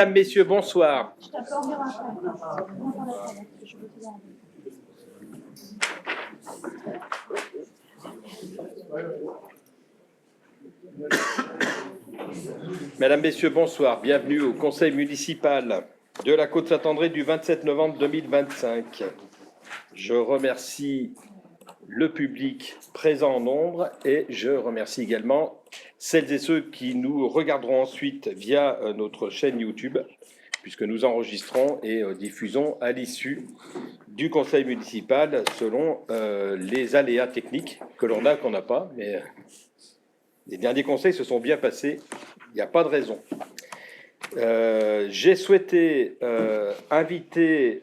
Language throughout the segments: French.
Mesdames, Messieurs, bonsoir. Mesdames, Messieurs, bonsoir. Bienvenue au Conseil municipal de la Côte-Saint-André du 27 novembre 2025. Je remercie le public présent en nombre et je remercie également celles et ceux qui nous regarderont ensuite via notre chaîne YouTube, puisque nous enregistrons et diffusons à l'issue du conseil municipal selon les aléas techniques que l'on a, qu'on n'a pas, mais les derniers conseils se sont bien passés, il n'y a pas de raison. J'ai souhaité inviter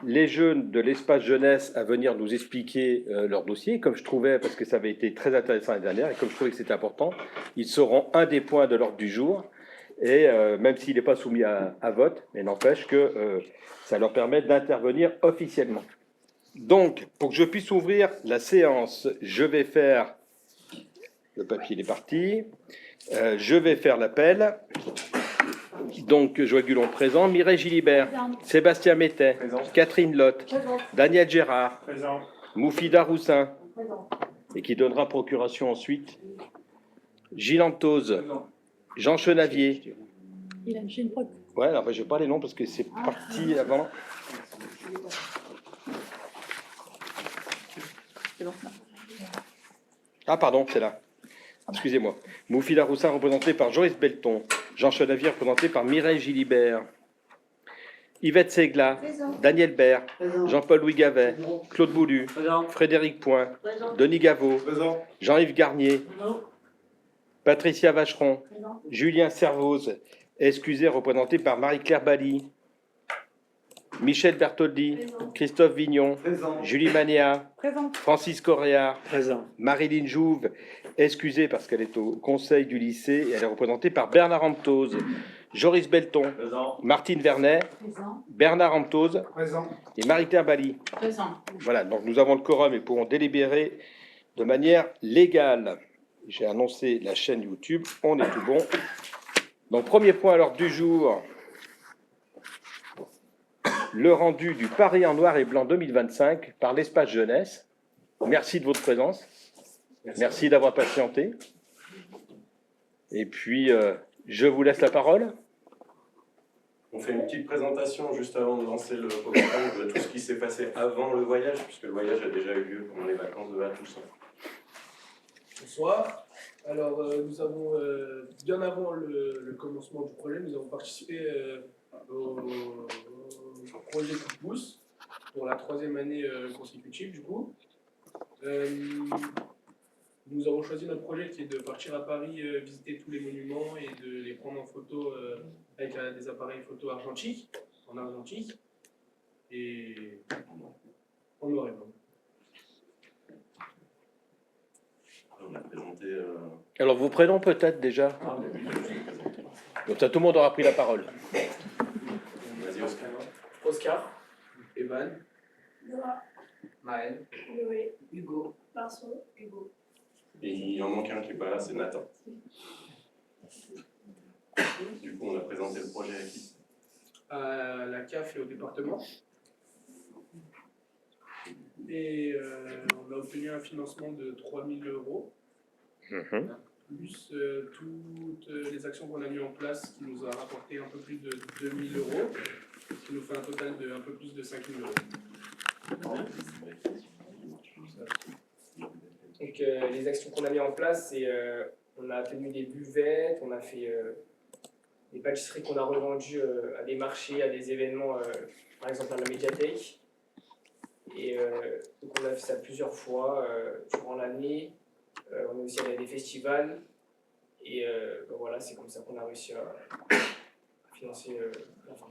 les jeunes de l'espace jeunesse à venir nous expliquer leur dossier, comme je trouvais, parce que ça avait été très intéressant l'année dernière, et comme je trouvais que c'était important, ils seront un des points de l'ordre du jour, et même s'il n'est pas soumis à vote, mais n'empêche que ça leur permet d'intervenir officiellement. Donc, pour que je puisse ouvrir la séance, je vais faire, le papier est parti, je vais faire l'appel. Donc, Joël Gulon présent, Mireille Gilibert, présent. Sébastien Mettet, présent. Catherine Lotte, présent. Daniel Gérard, présent. Moufida Roussin, présent. Et qui donnera procuration ensuite, Gilles Antose, Jean Chenavier. Il a une proc. Ouais, alors je ne vais pas les noms parce que c'est parti avant. C'est bon. Ah, pardon, c'est là. Excusez-moi. Moufida Roussin, représenté par Joyce Belton. Jean Chenavier, représenté par Mireille Gilibert. Yvette Segla. Présent. Daniel Bert. Présent. Jean-Paul-Louis Gavet. Présent. Claude Boulu. Présent. Frédéric Point. Présent. Denis Gaveau. Présent. Jean-Yves Garnier. Présent. Patricia Vacheron. Présent. Julien Servoz. Excusé, représenté par Marie-Claire Bally. Michel Bertoldi. Présent. Christophe Vignon. Présent. Julie Manéa. Présent. Francis Correa. Présent. Marilyn Jouve. Excusée parce qu'elle est au conseil du lycée et elle est représentée par Bernard Amtose, Joris Belton, présent. Martine Vernet, présent. Bernard Amtose présent. Et Marie-Claire Bally. Présent. Voilà, donc nous avons le quorum et pourrons délibérer de manière légale. J'ai annoncé la chaîne YouTube, on est tout bon. Donc premier point à l'ordre du jour, le rendu du Paris en noir et blanc 2025 par l'espace jeunesse. Merci de votre présence. Merci d'avoir patienté. Et puis, je vous laisse la parole. On fait une petite présentation juste avant de lancer le programme de tout ce qui s'est passé avant le voyage, puisque le voyage a déjà eu lieu pendant les vacances de Val-Toussaint. Bonsoir. Alors, nous avons, bien avant le commencement du projet, nous avons participé au projet Coup de pouce pour la 3e année consécutive, du coup. Nous avons choisi notre projet qui est de partir à Paris, visiter tous les monuments et de les prendre en photo avec des appareils photo argentiques, en argentique et en noir et blanc. On a présenté. Alors, vos prénoms peut-être déjà. Donc, ça, tout le monde aura pris la parole. Vas-y, Oscar. Oscar, Evan, Nora, Maël, Noé, Hugo, Marceau, Hugo. Et il en manque un qui n'est pas là, c'est Nathan. Du coup, on a présenté le projet à qui? à la CAF et au département. Et on a obtenu un financement de 3 000 €, plus toutes les actions qu'on a mises en place qui nous a rapporté un peu plus de 2 000 €, ce qui nous fait un total de un peu plus de 5 000 €. Donc les actions qu'on a mises en place, c'est on a tenu des buvettes, on a fait des pâtisseries qu'on a revendues à des marchés, à des événements, par exemple à la médiathèque. Et donc on a fait ça plusieurs fois durant l'année. On est aussi allé à des festivals. Et ben voilà, c'est comme ça qu'on a réussi à financer la fin.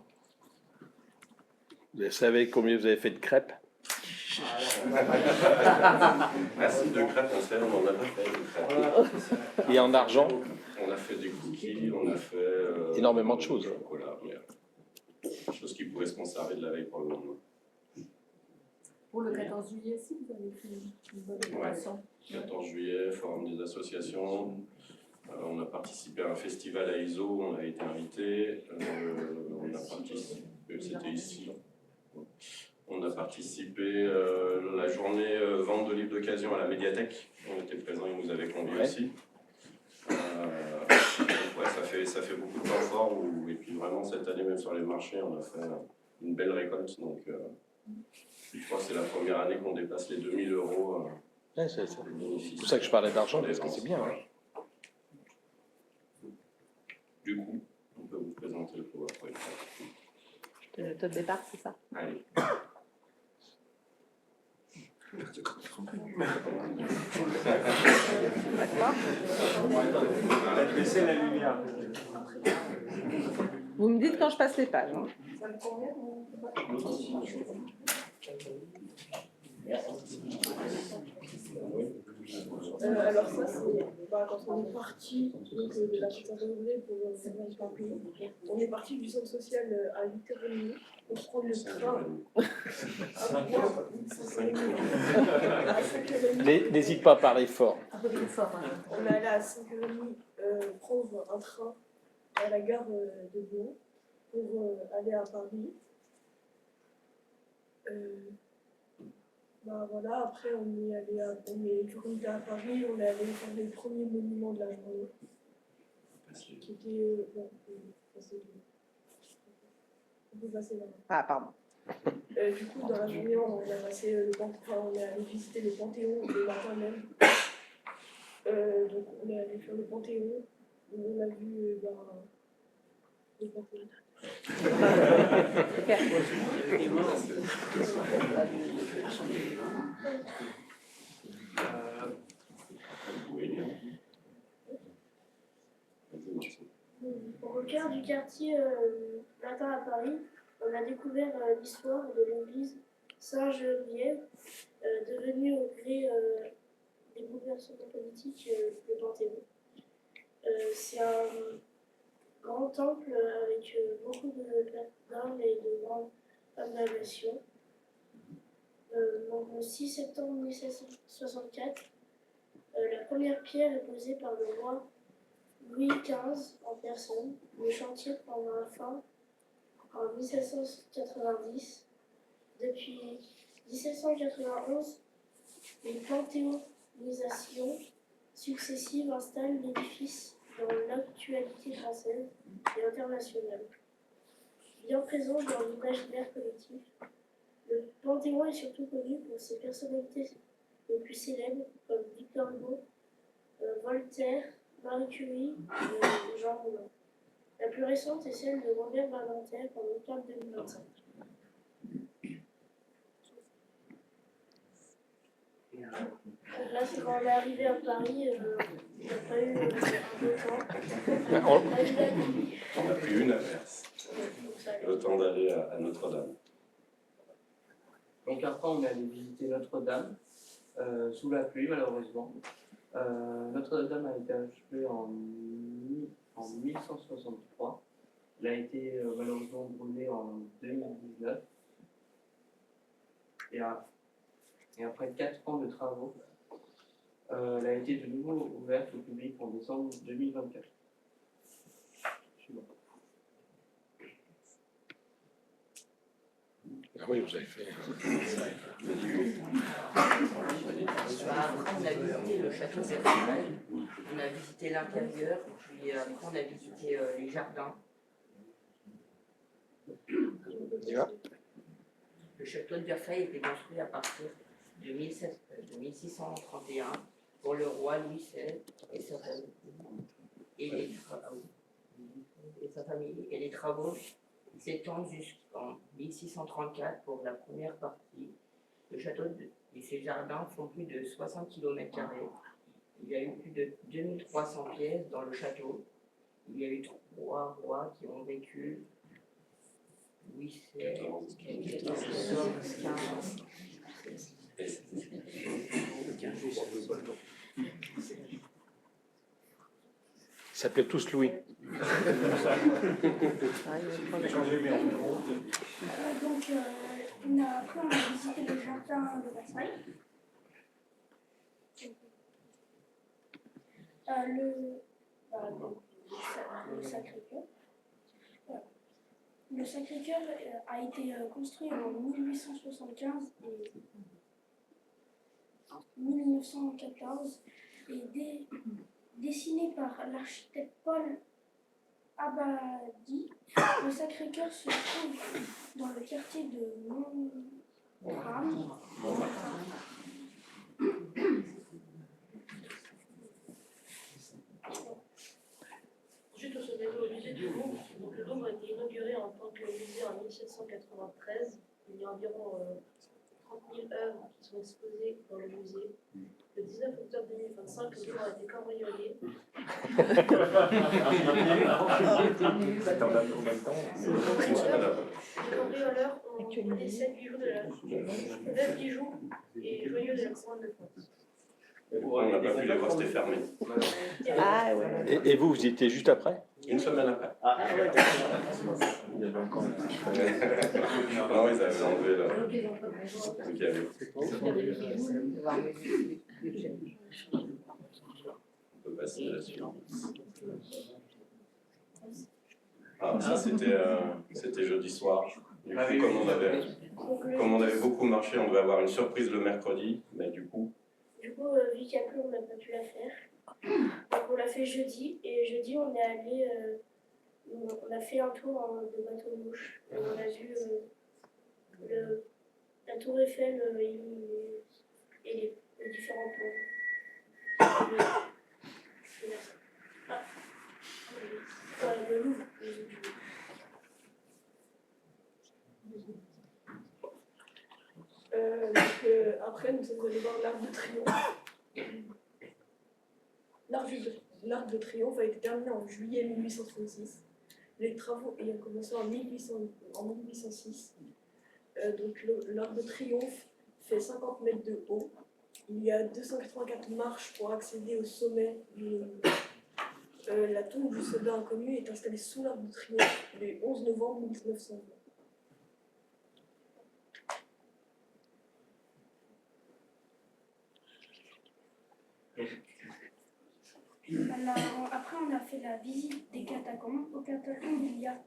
Vous savez combien vous avez fait de crêpes? Merci de crêpes, on sait, on en a pas fait de crêpes. Et en argent? On a fait des cookies, on a fait. Énormément de choses. Chocolat, mais des choses qui pouvaient se conserver de la veille pour le lendemain. Pour le 14 juillet, si vous avez fait une bonne opération. 14 juillet, forum des associations, On a participé à un festival à ISO, on a été invité. On a participé, c'était ici. On a participé la journée vente de livres d'occasion à la médiathèque. On était présents, ils nous avaient conviés aussi. Ouais, ça fait beaucoup de temps fort. Et puis vraiment, cette année, même sur les marchés, on a fait une belle récolte. Donc, je crois que c'est la première année qu'on dépasse les 2000 €. Ouais, c'est de bénéfices. pour ça que je parlais d'argent, parce que c'est bien. Hein. Du coup, on peut vous présenter le PowerPoint. Le top départ, c'est ça. Allez. Baissez la lumière. Vous me dites quand je passe les pages. Hein. Alors ça, c'est quand on est parti de la station renouvelée pour service Paris, on est parti du centre social à 8h30 pour prendre le train à 5h30. N'hésite pas à parler fort. Un peu plus fort. Hein. On est allé à 5h30 prendre un train à la gare de Lyon pour aller à Paris. Voilà, après on est allé à Paris, on est allé faire les premiers monuments de la journée. Qui étaient. On peut passer là. Ah, pardon. Du coup, dans la journée, on a passé on est allé visiter le Panthéon le matin même. Donc on est allé faire le Panthéon, on a vu le Panthéon. Au cœur du quartier latin à Paris, on a découvert l'histoire de l'église Saint-Geneviève, devenue au gré des bouleversements politiques le Panthéon. C'est un grand temple avec beaucoup d'armes et de grandes femmes de la nation. Donc, le 6 septembre 1764, la première pierre est posée par le roi Louis XV en personne. Le chantier prendra fin en 1790. Depuis 1791, une panthéonisation successive installe l'édifice dans l'actualité française et internationale. Bien présent dans l'imaginaire collectif, le Panthéon est surtout connu pour ses personnalités les plus célèbres comme Victor Hugo, Voltaire, Marie Curie et Jean Moulin. La plus récente est celle de Robert Badinter en octobre 2025. Donc là, c'est quand on est arrivé à Paris, on n'a pas eu un beau temps. On a pris une averse. Le temps d'aller à Notre-Dame. Donc après, on est allé visiter Notre-Dame, sous la pluie malheureusement. Notre-Dame a été achevée en 1163. Elle a été malheureusement brûlée en 2019. Et après 4 ans de travaux, elle a été de nouveau ouverte au public en décembre 2024. Ah oui, vous avez fait. Après, on a visité le château de Versailles, on a visité l'intérieur, puis après, on a visité les jardins. Le château de Versailles était construit à partir de 1631 pour le roi Louis XVI et sa famille. Et les travaux s'étendent jusqu'en 1634 pour la première partie. Le château et ses jardins font plus de 60 km². Il y a eu plus de 2300 pièces dans le château. Il y a eu 3 rois qui ont vécu. Louis XVI, 14, 15. Ils s'appelaient tous Louis. Donc, après, on a visité le jardin de Versailles. le Sacré-Cœur. Voilà. Le Sacré-Cœur a été construit en 1875 et 1914 et dessiné par l'architecte Paul Abadie. Le Sacré-Cœur se trouve dans le quartier de Montmartre. Ensuite, on se met au musée du Louvre. Donc, le Louvre a été inauguré en tant que musée en 1793. Il y a environ 30 000 œuvres qui sont exposées dans le musée. Le 19 octobre 2025, le Louvre a été cambriolé. Les cambrioleurs ont volé 7 bijoux de la 9 bijoux et joyaux de la couronne de France. On n'a pas pu les voir, c'était fermé. Ah ouais. Et vous, vous y étiez juste après? Une semaine après. Il y avait encore Non, ils avaient enlevé là. Donc, il y avait. On peut passer à la suite. Ah, ça c'était jeudi soir. Du coup, comme on avait beaucoup marché, on devait avoir une surprise le mercredi, mais du coup. Du coup, vu qu'il y a plu, on n'a pas pu la faire. Donc on l'a fait jeudi, et jeudi on est allé, on a fait un tour de bateau-mouche. Et on a vu la tour Eiffel et les différents ponts. Le Louvre. Après, nous sommes allés voir l'Arc de Triomphe. L'Arc de Triomphe a été terminé en juillet 1836. Les travaux ayant commencé en 1806. Donc l'Arc de Triomphe fait 50 mètres de haut. Il y a 284 marches pour accéder au sommet. La tombe du soldat inconnu est installée sous l'Arc de Triomphe le 11 novembre 1920. Après, on a fait la visite des catacombes. Aux catacombes, il y a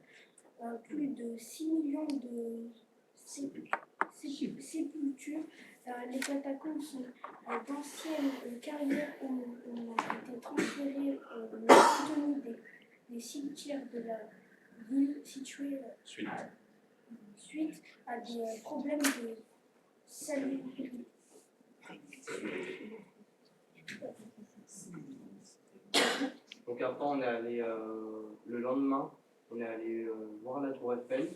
plus de 6 millions de sépultures. Les catacombes sont d'anciennes carrières où on a été transféré le contenu des cimetières de la ville située suite à des problèmes de salubrité. Donc après, on est allé le lendemain, on est allé voir la tour Eiffel.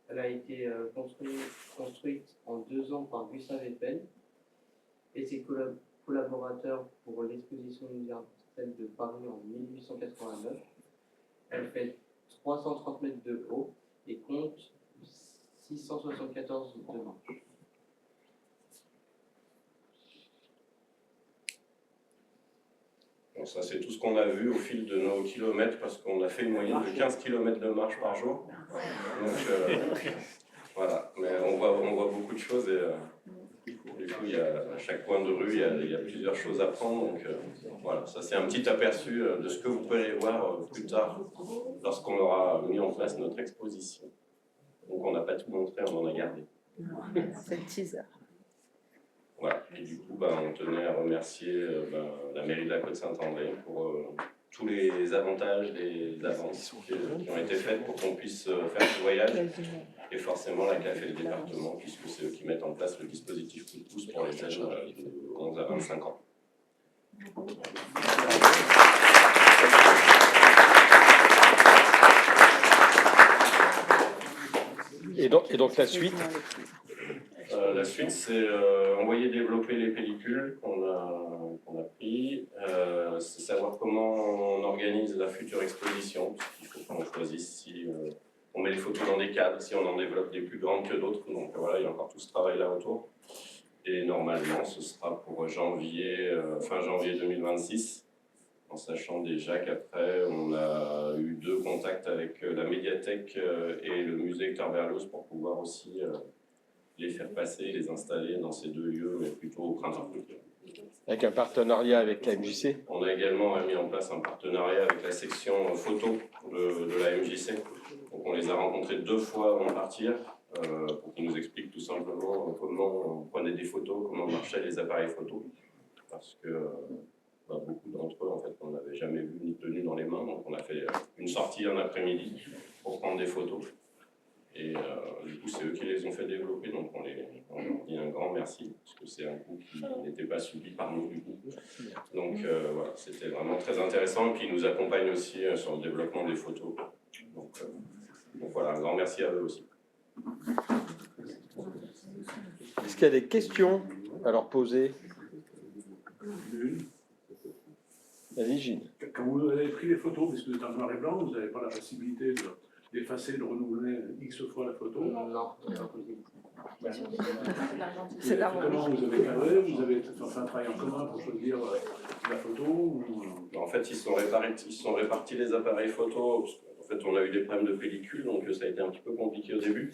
Elle a été construite en 2 ans par Gustave Eiffel et ses collaborateurs pour l'exposition universelle de Paris en 1889. Elle fait 330 mètres de haut et compte 674 de long. Bon, ça, c'est tout ce qu'on a vu au fil de nos kilomètres, parce qu'on a fait une moyenne de 15 km de marche par jour. Donc, voilà. Mais on voit beaucoup de choses et du coup, à chaque coin de rue, il y a plusieurs choses à prendre. Donc, voilà, ça, c'est un petit aperçu de ce que vous pourrez voir plus tard, lorsqu'on aura mis en place notre exposition. Donc, on n'a pas tout montré, on en a gardé. C'est le teaser. Voilà, et du coup, on tenait à remercier la mairie de la Côte-Saint-André pour tous les avantages, les avances qui ont été faites pour qu'on puisse faire ce voyage. Et forcément la CAF et le département, puisque c'est eux qui mettent en place le dispositif coup de pouce pour les jeunes de 11 à 25 ans. Et donc la suite? La suite, c'est envoyer développer les pellicules qu'on a pris, c'est savoir comment on organise la future exposition, puisqu'il faut qu'on choisisse si on met les photos dans des cadres, si on en développe des plus grandes que d'autres. Donc voilà, il y a encore tout ce travail-là autour. Et normalement, ce sera pour fin janvier 2026, en sachant déjà qu'après, on a eu 2 contacts avec la médiathèque et le musée Hector Berlioz pour pouvoir aussi les faire passer, les installer dans ces 2 lieux, mais plutôt au printemps culturel. Avec un partenariat avec la MJC. On a également mis en place un partenariat avec la section photo de la MJC. Donc on les a rencontrés 2 fois avant de partir pour qu'ils nous expliquent tout simplement comment on prenait des photos, comment marchaient les appareils photo. Parce que beaucoup d'entre eux, en fait, on n'avait jamais vu ni tenu dans les mains. Donc on a fait une sortie un après-midi pour prendre des photos. Et du coup, c'est eux qui les ont fait développer, donc on leur dit un grand merci, parce que c'est un coût qui n'était pas subi par nous du coup. Donc voilà, c'était vraiment très intéressant, et puis ils nous accompagnent aussi sur le développement des photos. Donc voilà, un grand merci à eux aussi. Est-ce qu'il y a des questions à leur poser? Vas-y, Gilles. Quand vous avez pris les photos, parce que vous êtes en noir et blanc, vous n'avez pas la possibilité d'effacer, de renouveler X fois la photo. Non. C'est la Comment vous avez cadré? Vous avez fait un travail en commun pour choisir la photo ou... En fait, ils sont répartis les appareils photo. En fait, on a eu des problèmes de pellicule, donc ça a été un petit peu compliqué au début.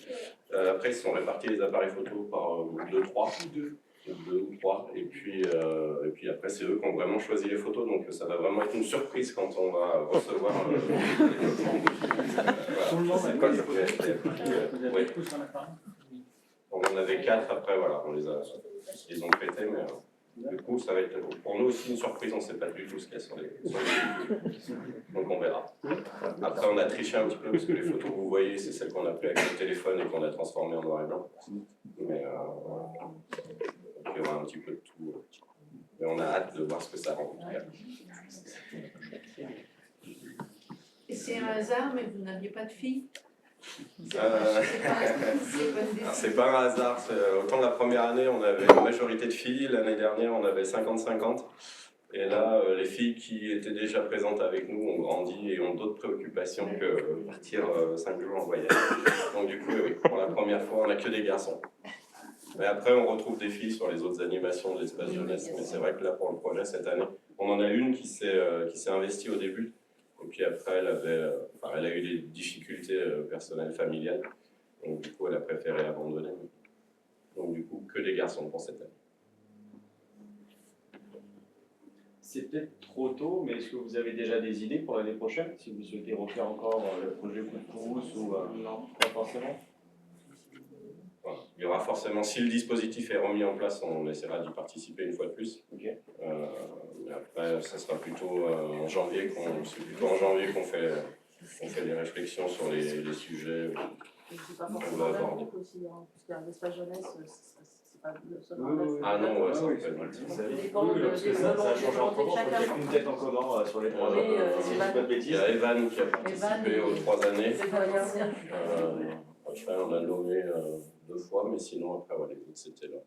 Après, ils sont répartis les appareils photo par 2 ou 3, et puis après c'est eux qui ont vraiment choisi les photos, donc ça va vraiment être une surprise quand on va recevoir les photos. On en avait 4, après voilà, ils les ont prêtés, mais du coup ça va être pour nous aussi une surprise, on ne sait pas du tout ce qu'il y a sur les donc on verra. Après on a triché un petit peu parce que les photos que vous voyez c'est celles qu'on a prises avec le téléphone et qu'on a transformées en noir et blanc, mais il y aura un petit peu de tout, mais on a hâte de voir ce que ça rend. Et c'est un hasard, mais vous n'aviez pas de fille? C'est pas un hasard, autant la première année on avait une majorité de filles, l'année dernière on avait 50-50, et là les filles qui étaient déjà présentes avec nous ont grandi et ont d'autres préoccupations que partir 5 jours en voyage. Donc du coup oui, pour la première fois on n'a que des garçons. Mais après, on retrouve des filles sur les autres animations de l'espace jeunesse. Mais c'est vrai que là, pour le projet, cette année, on en a une qui s'est investie au début. Et puis après, elle a eu des difficultés personnelles, familiales. Donc du coup, elle a préféré abandonner. Donc du coup, que des garçons pour cette année. C'est peut-être trop tôt, mais est-ce que vous avez déjà des idées pour l'année prochaine? Si vous souhaitez refaire encore le projet Coup de pouce ou non, pas forcément? Il y aura forcément, si le dispositif est remis en place, on essaiera d'y participer une fois de plus. Okay. Après, ça sera plutôt en janvier qu'on fait des réflexions sur les sujets. C'est pas forcément la groupe aussi, hein, parce qu'un l'espace jeunesse, c'est pas le seul. Ah non, ouais, ça peut être ça change en commun, il n'y a qu'une tête en commun sur les 3 ans. Si je dis pas de bêtises. Il y a Evan qui a participé aux 3 années. Après, on a nommé 2 fois, mais sinon, après, les autres, c'était là.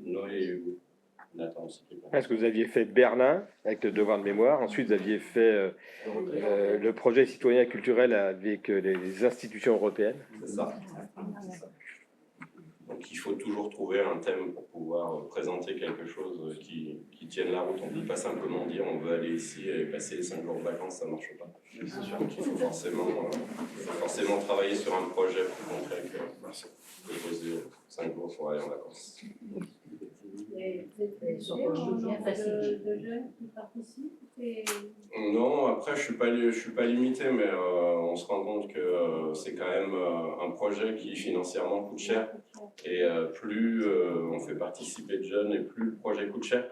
Noé et Hugo. Nathan, c'était pas. Est-ce que vous aviez fait Berlin avec le devoir de mémoire? Ensuite, vous aviez fait le projet citoyen culturel avec les institutions européennes. C'est ça. Donc, il faut toujours trouver un thème pour pouvoir présenter quelque chose qui tienne la route. On ne peut pas simplement dire on veut aller ici et passer 5 jours de vacances, ça ne marche pas. Donc, il faut forcément travailler sur un projet pour montrer que poser 5 jours pour aller en vacances. Et vous êtes de jeunes qui participent? Non, après je suis pas limité, mais on se rend compte que c'est quand même un projet qui financièrement coûte cher, et plus on fait participer de jeunes et plus le projet coûte cher.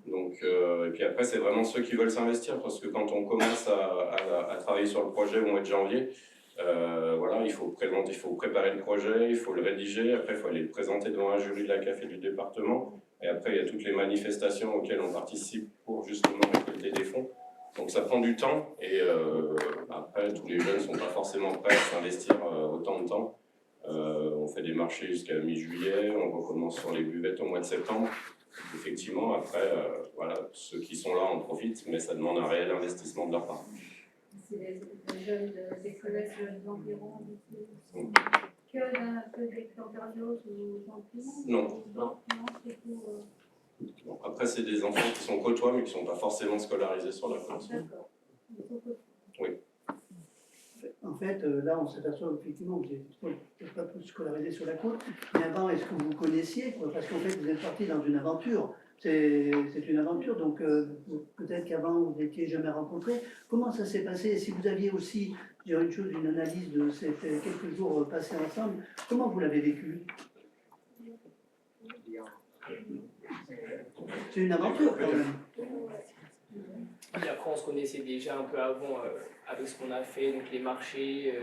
Donc, et puis après c'est vraiment ceux qui veulent s'investir, parce que quand on commence à travailler sur le projet au mois de janvier, il faut préparer le projet, il faut le rédiger, après il faut aller le présenter devant un jury de la CAF et du département, et après il y a toutes les manifestations auxquelles on participe pour justement récolter des fonds. Donc ça prend du temps, et après tous les jeunes ne sont pas forcément prêts à s'investir autant de temps. On fait des marchés jusqu'à mi-juillet, on recommence sur les buvettes au mois de septembre. Effectivement, après, ceux qui sont là en profitent, mais ça demande un réel investissement de leur part. C'est les jeunes des collèges d'environ, que des campagnols ou champions? Non, c'est pour... Bon, après, c'est des enfants qui sont côtois, mais qui ne sont pas forcément scolarisés sur la côte. D'accord. Oui. En fait, là, on s'aperçoit effectivement que vous n'êtes pas tous scolarisés sur la côte. Mais avant, est-ce que vous vous connaissiez? Parce qu'en fait, vous êtes partis dans une aventure. c'est une aventure, donc peut-être qu'avant vous n'étiez jamais rencontrés. Comment ça s'est passé? Et si vous aviez aussi, je dirais une chose, une analyse de ces quelques jours passés ensemble, comment vous l'avez vécu? C'est une aventure quand même. Et après, on se connaissait déjà un peu avant avec ce qu'on a fait, donc les marchés.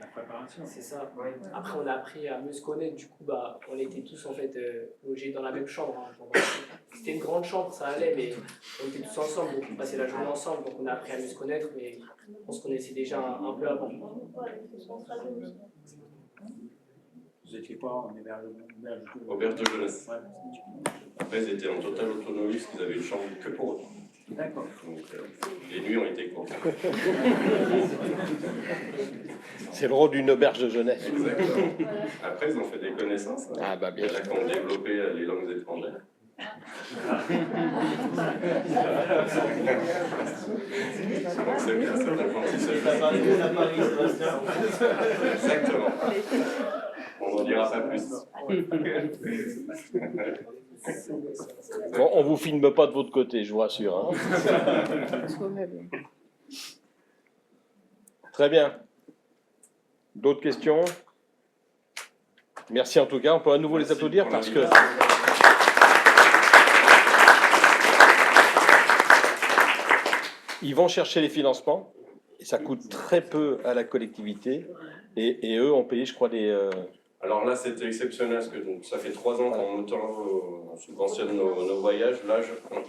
La préparation. C'est ça. Après, on a appris à mieux se connaître. Du coup, on était tous en fait logés dans la même chambre. Hein. C'était une grande chambre, ça allait, mais on était tous ensemble, donc on passait la journée ensemble. Donc on a appris à mieux se connaître, mais on se connaissait déjà un peu avant. Vous n'étiez pas en Auberge de jeunesse. Après, ils étaient en totale autonomie parce qu'ils avaient une chambre que pour eux. D'accord. Donc, les nuits ont été courtes. C'est le rôle d'une auberge de jeunesse. Exactement. Après, ils ont fait des connaissances. Hein. Ah bah bien Il y en a qui ont développé les langues étrangères. Donc c'est bien, c'est un apprentissage. Exactement. On n'en dira pas plus. Bon, on vous filme pas de votre côté, je vous rassure. Hein. Très bien. D'autres questions? Merci en tout cas. On peut à nouveau les applaudir parce que... Ils vont chercher les financements et ça coûte très peu à la collectivité et eux ont payé, je crois, des... Alors là, c'était exceptionnel parce que donc, ça fait 3 ans qu'on subventionne nos voyages. Là,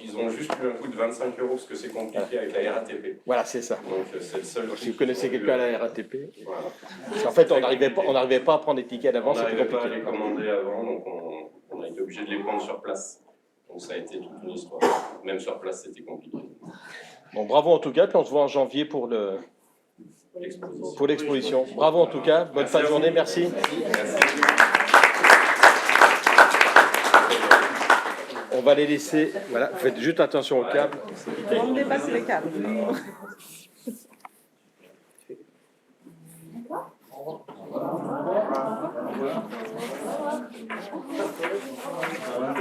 ils ont juste eu un coût de 25 € parce que c'est compliqué avec la RATP. Voilà, c'est ça. Donc c'est le seul. Donc, si vous connaissez quelqu'un à la RATP, voilà. Parce qu'en fait, on n'arrivait pas à prendre les tickets d'avance. On n'arrivait pas à les commander avant, donc on a été obligé de les prendre sur place. Donc ça a été toute une histoire. Même sur place, c'était compliqué. Bon, bravo en tout cas, puis on se voit en janvier pour l'exposition. Bravo en tout cas, bonne fin de journée, merci. On va les laisser, voilà, faites juste attention au câble. On dépasse les câbles.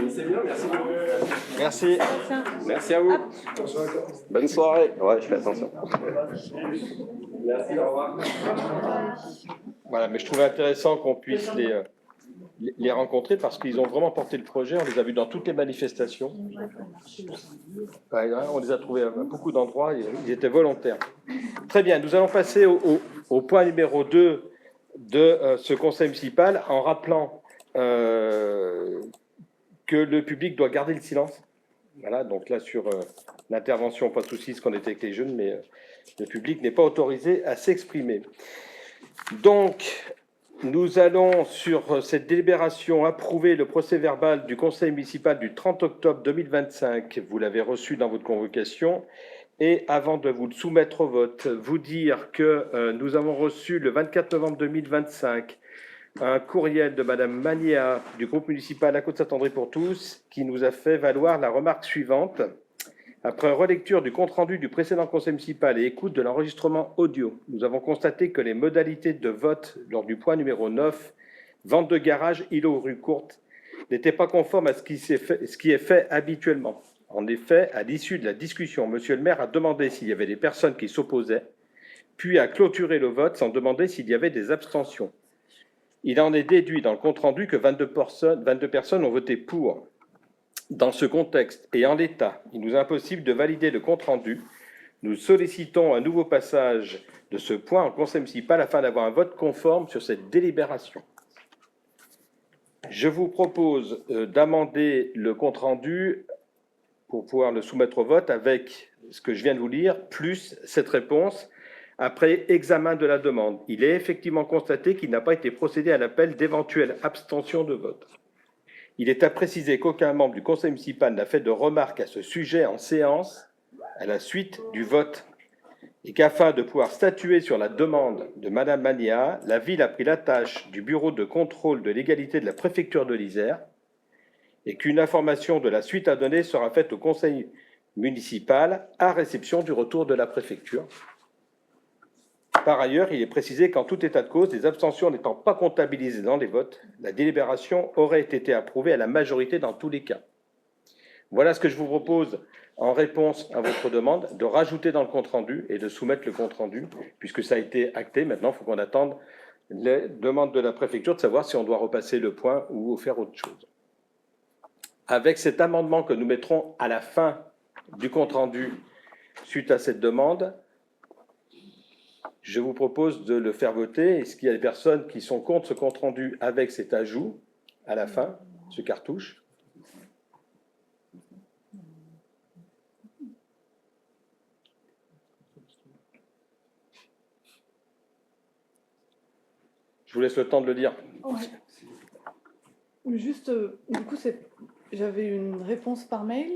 C'est bien, merci beaucoup. Merci. Merci à vous. Bonne soirée. Ouais, je fais attention. Merci, au revoir. Voilà, mais je trouvais intéressant qu'on puisse les rencontrer parce qu'ils ont vraiment porté le projet. On les a vus dans toutes les manifestations. On les a trouvés à beaucoup d'endroits. Ils étaient volontaires. Très bien, nous allons passer au point numéro 2 de ce conseil municipal en rappelant que le public doit garder le silence. Voilà, donc là sur l'intervention, pas de souci, ce qu'on était avec les jeunes, mais le public n'est pas autorisé à s'exprimer. Donc, nous allons sur cette délibération approuver le procès-verbal du conseil municipal du 30 octobre 2025. Vous l'avez reçu dans votre convocation. Et avant de vous le soumettre au vote, vous dire que nous avons reçu le 24 novembre 2025 un courriel de Madame Magnéa du groupe municipal La Côte-Saint-André pour tous qui nous a fait valoir la remarque suivante. Après relecture du compte-rendu du précédent conseil municipal et écoute de l'enregistrement audio, nous avons constaté que les modalités de vote lors du point numéro 9, vente de garage îlot rue Courte, n'étaient pas conformes à ce qui est fait habituellement. En effet, à l'issue de la discussion, Monsieur le maire a demandé s'il y avait des personnes qui s'opposaient, puis a clôturé le vote sans demander s'il y avait des abstentions. Il en est déduit dans le compte-rendu que 22 personnes ont voté pour. Dans ce contexte et en l'état, il nous est impossible de valider le compte-rendu. Nous sollicitons un nouveau passage de ce point en conseil municipal afin d'avoir un vote conforme sur cette délibération. Je vous propose d'amender le compte-rendu pour pouvoir le soumettre au vote avec ce que je viens de vous lire, plus cette réponse. Après examen de la demande, il est effectivement constaté qu'il n'a pas été procédé à l'appel d'éventuelles abstentions de vote. Il est à préciser qu'aucun membre du conseil municipal n'a fait de remarques à ce sujet en séance à la suite du vote et qu'afin de pouvoir statuer sur la demande de Madame Magnéa, la ville a pris la tâche du bureau de contrôle de légalité de la préfecture de l'Isère et qu'une information de la suite à donner sera faite au conseil municipal à réception du retour de la préfecture. Par ailleurs, il est précisé qu'en tout état de cause, les abstentions n'étant pas comptabilisées dans les votes, la délibération aurait été approuvée à la majorité dans tous les cas. Voilà ce que je vous propose en réponse à votre demande, de rajouter dans le compte-rendu et de soumettre le compte-rendu, puisque ça a été acté. Maintenant, il faut qu'on attende les demandes de la préfecture de savoir si on doit repasser le point ou faire autre chose. Avec cet amendement que nous mettrons à la fin du compte-rendu suite à cette demande, je vous propose de le faire voter. Est-ce qu'il y a des personnes qui sont contre ce compte-rendu avec cet ajout à la fin, ce cartouche? Je vous laisse le temps de le dire. Ouais. Juste, du coup, j'avais une réponse par mail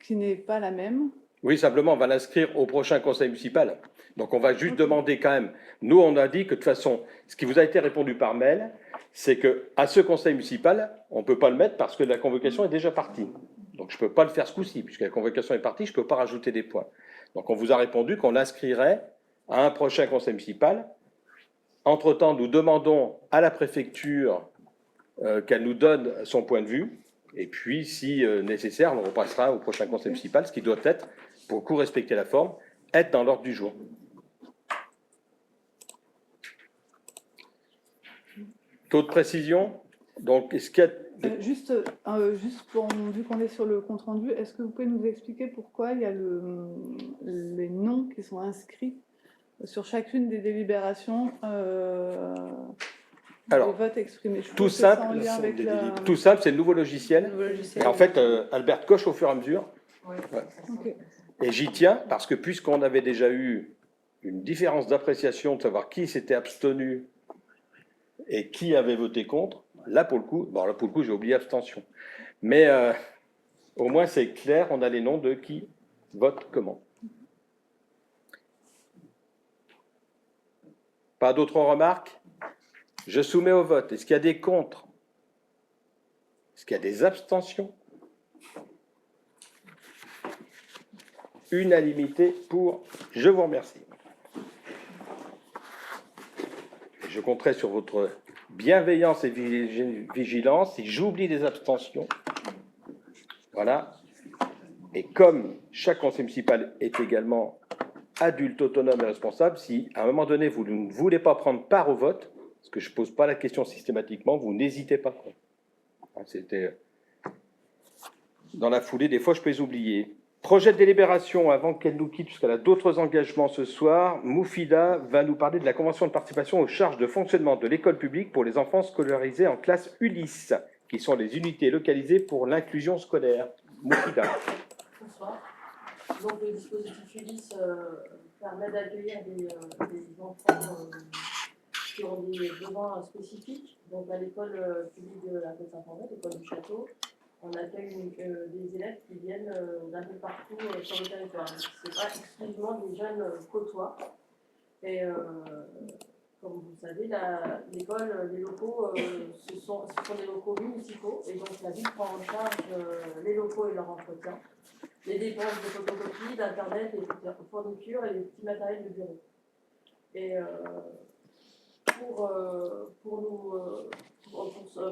qui n'est pas la même. Oui, simplement, on va l'inscrire au prochain conseil municipal. Donc, on va juste demander quand même. Nous, on a dit que de toute façon, ce qui vous a été répondu par mail, c'est qu'à ce conseil municipal, on ne peut pas le mettre parce que la convocation est déjà partie. Donc, je ne peux pas le faire ce coup-ci, puisque la convocation est partie, je ne peux pas rajouter des points. Donc, on vous a répondu qu'on l'inscrirait à un prochain conseil municipal. Entre-temps, nous demandons à la préfecture qu'elle nous donne son point de vue. Et puis, si nécessaire, on repassera au prochain conseil municipal, ce qui doit être, pour le coup, respecter la forme, être dans l'ordre du jour. Taux de précision. Donc, est-ce qu'il y a... Juste vu qu'on est sur le compte-rendu, est-ce que vous pouvez nous expliquer pourquoi il y a les noms qui sont inscrits sur chacune des délibérations Alors, des votes exprimés? tout simple, c'est le nouveau logiciel. Et en fait, Albert coche au fur et à mesure. Ouais. Okay. Et j'y tiens parce que puisqu'on avait déjà eu une différence d'appréciation de savoir qui s'était abstenu et qui avait voté contre, là pour le coup, j'ai oublié abstention. Mais au moins c'est clair, on a les noms de qui vote comment. Pas d'autres remarques? Je soumets au vote. Est-ce qu'il y a des contre? Est-ce qu'il y a des abstentions? Unanimité pour. Je vous remercie. Et je compterai sur votre bienveillance et vigilance si j'oublie des abstentions. Voilà. Et comme chaque conseil municipal est également adulte, autonome et responsable, si à un moment donné vous ne voulez pas prendre part au vote, parce que je ne pose pas la question systématiquement, vous n'hésitez pas. C'était dans la foulée, des fois je peux les oublier. Projet de délibération, avant qu'elle nous quitte, puisqu'elle a d'autres engagements ce soir, Moufida va nous parler de la convention de participation aux charges de fonctionnement de l'école publique pour les enfants scolarisés en classe Ulysse, qui sont les unités localisées pour l'inclusion scolaire. Moufida. Bonsoir. Donc le dispositif Ulysse permet d'accueillir des enfants qui ont des besoins spécifiques. Donc à l'école publique de la Côte-Saint-André, l'école du Château, on accueille des élèves qui viennent d'un peu partout sur le territoire. Ce n'est pas exclusivement des jeunes côtois. Et comme vous le savez, l'école, les locaux, ce sont des locaux municipaux. Et donc la ville prend en charge les locaux et leur entretien, les dépenses de photocopie, d'internet, les fournitures et les petits matériels de bureau. Et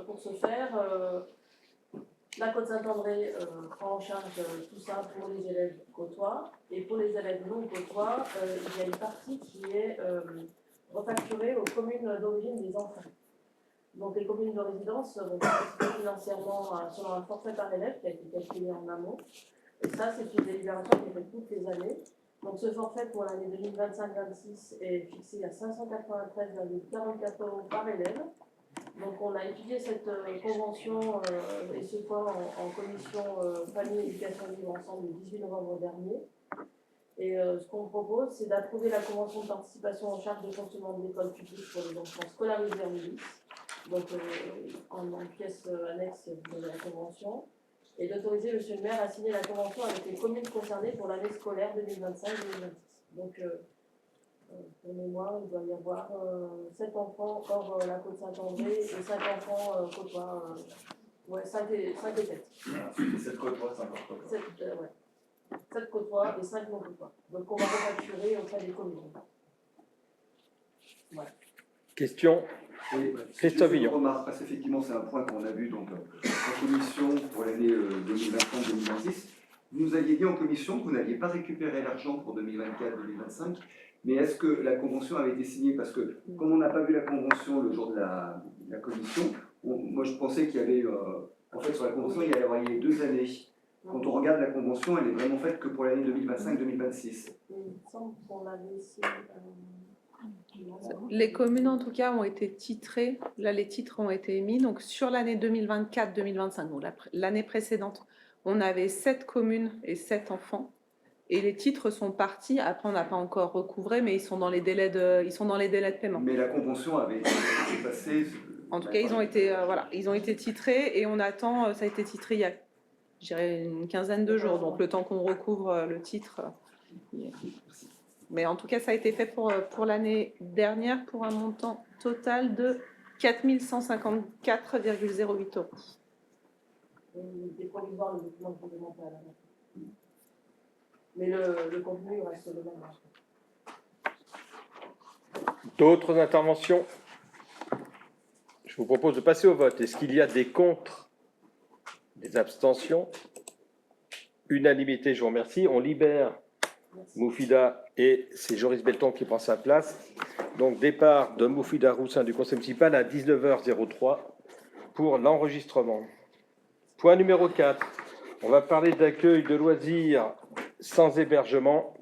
pour ce faire, la Côte-Saint-André prend en charge tout ça pour les élèves côtois. Et pour les élèves non côtois, il y a une partie qui est refacturée aux communes d'origine des enfants. Donc les communes de résidence vont participer financièrement selon un forfait par élève qui a été calculé en amont. Et ça, c'est une délibération qui est faite toutes les années. Donc ce forfait pour l'année 2025-26 est fixé à 593,44 € par élève. Donc on a étudié cette convention et ce point en commission famille et éducation libre ensemble le 18 novembre dernier. Et ce qu'on propose, c'est d'approuver la convention de participation en charge de fonctionnement de l'école publique pour les enfants scolarisés en Ulysse. Donc en pièce annexe, vous avez la convention. Et d'autoriser M. le maire à signer la convention avec les communes concernées pour l'année scolaire 2025-2026. Donc pour mémoire, il doit y avoir 7 enfants hors la Côte-Saint-André et 5 enfants côtois. 5 et 7. 7 côtois, 5 côtois. 7 côtois et 5 non côtois. Donc on va refacturer auprès des communes. Voilà. Question? Oui, Christophe juste une Villon. remarque, parce qu'effectivement, c'est un point qu'on a vu donc, en commission pour l'année 2025-2026. Vous nous aviez dit en commission que vous n'aviez pas récupéré l'argent pour 2024-2025, mais est-ce que la convention avait été signée? Parce que, comme on n'a pas vu la convention le jour de la commission, moi je pensais qu'il y avait, en fait, sur la convention, il y allait avoir les 2 années. Quand on regarde la convention, elle est vraiment faite que pour l'année 2025-2026. Il me semble qu'on l'avait ici. Les communes, en tout cas, ont été titrées. Là, les titres ont été émis. Donc, sur l'année 2024-2025, donc l'année précédente, on avait 7 communes et 7 enfants. Et les titres sont partis. Après, on n'a pas encore recouvré, mais ils sont dans les délais de paiement. Mais la convention avait été passée. En tout cas, ils ont été titrés et on attend. Ça a été titré il y a, je dirais, une quinzaine de jours. Donc, le temps qu'on recouvre le titre. Mais en tout cas, ça a été fait pour l'année dernière pour un montant total de 4 154,08 €. Des provisoires, le document complémentaire. Mais le contenu reste le même. D'autres interventions? Je vous propose de passer au vote. Est-ce qu'il y a des contre? Des abstentions? Unanimité, je vous remercie. On libère Moufida et c'est Joris Belton qui prend sa place. Donc départ de Moufida Roussin du conseil municipal à 19h03 pour l'enregistrement. Point numéro 4. On va parler d'accueil de loisirs sans hébergement.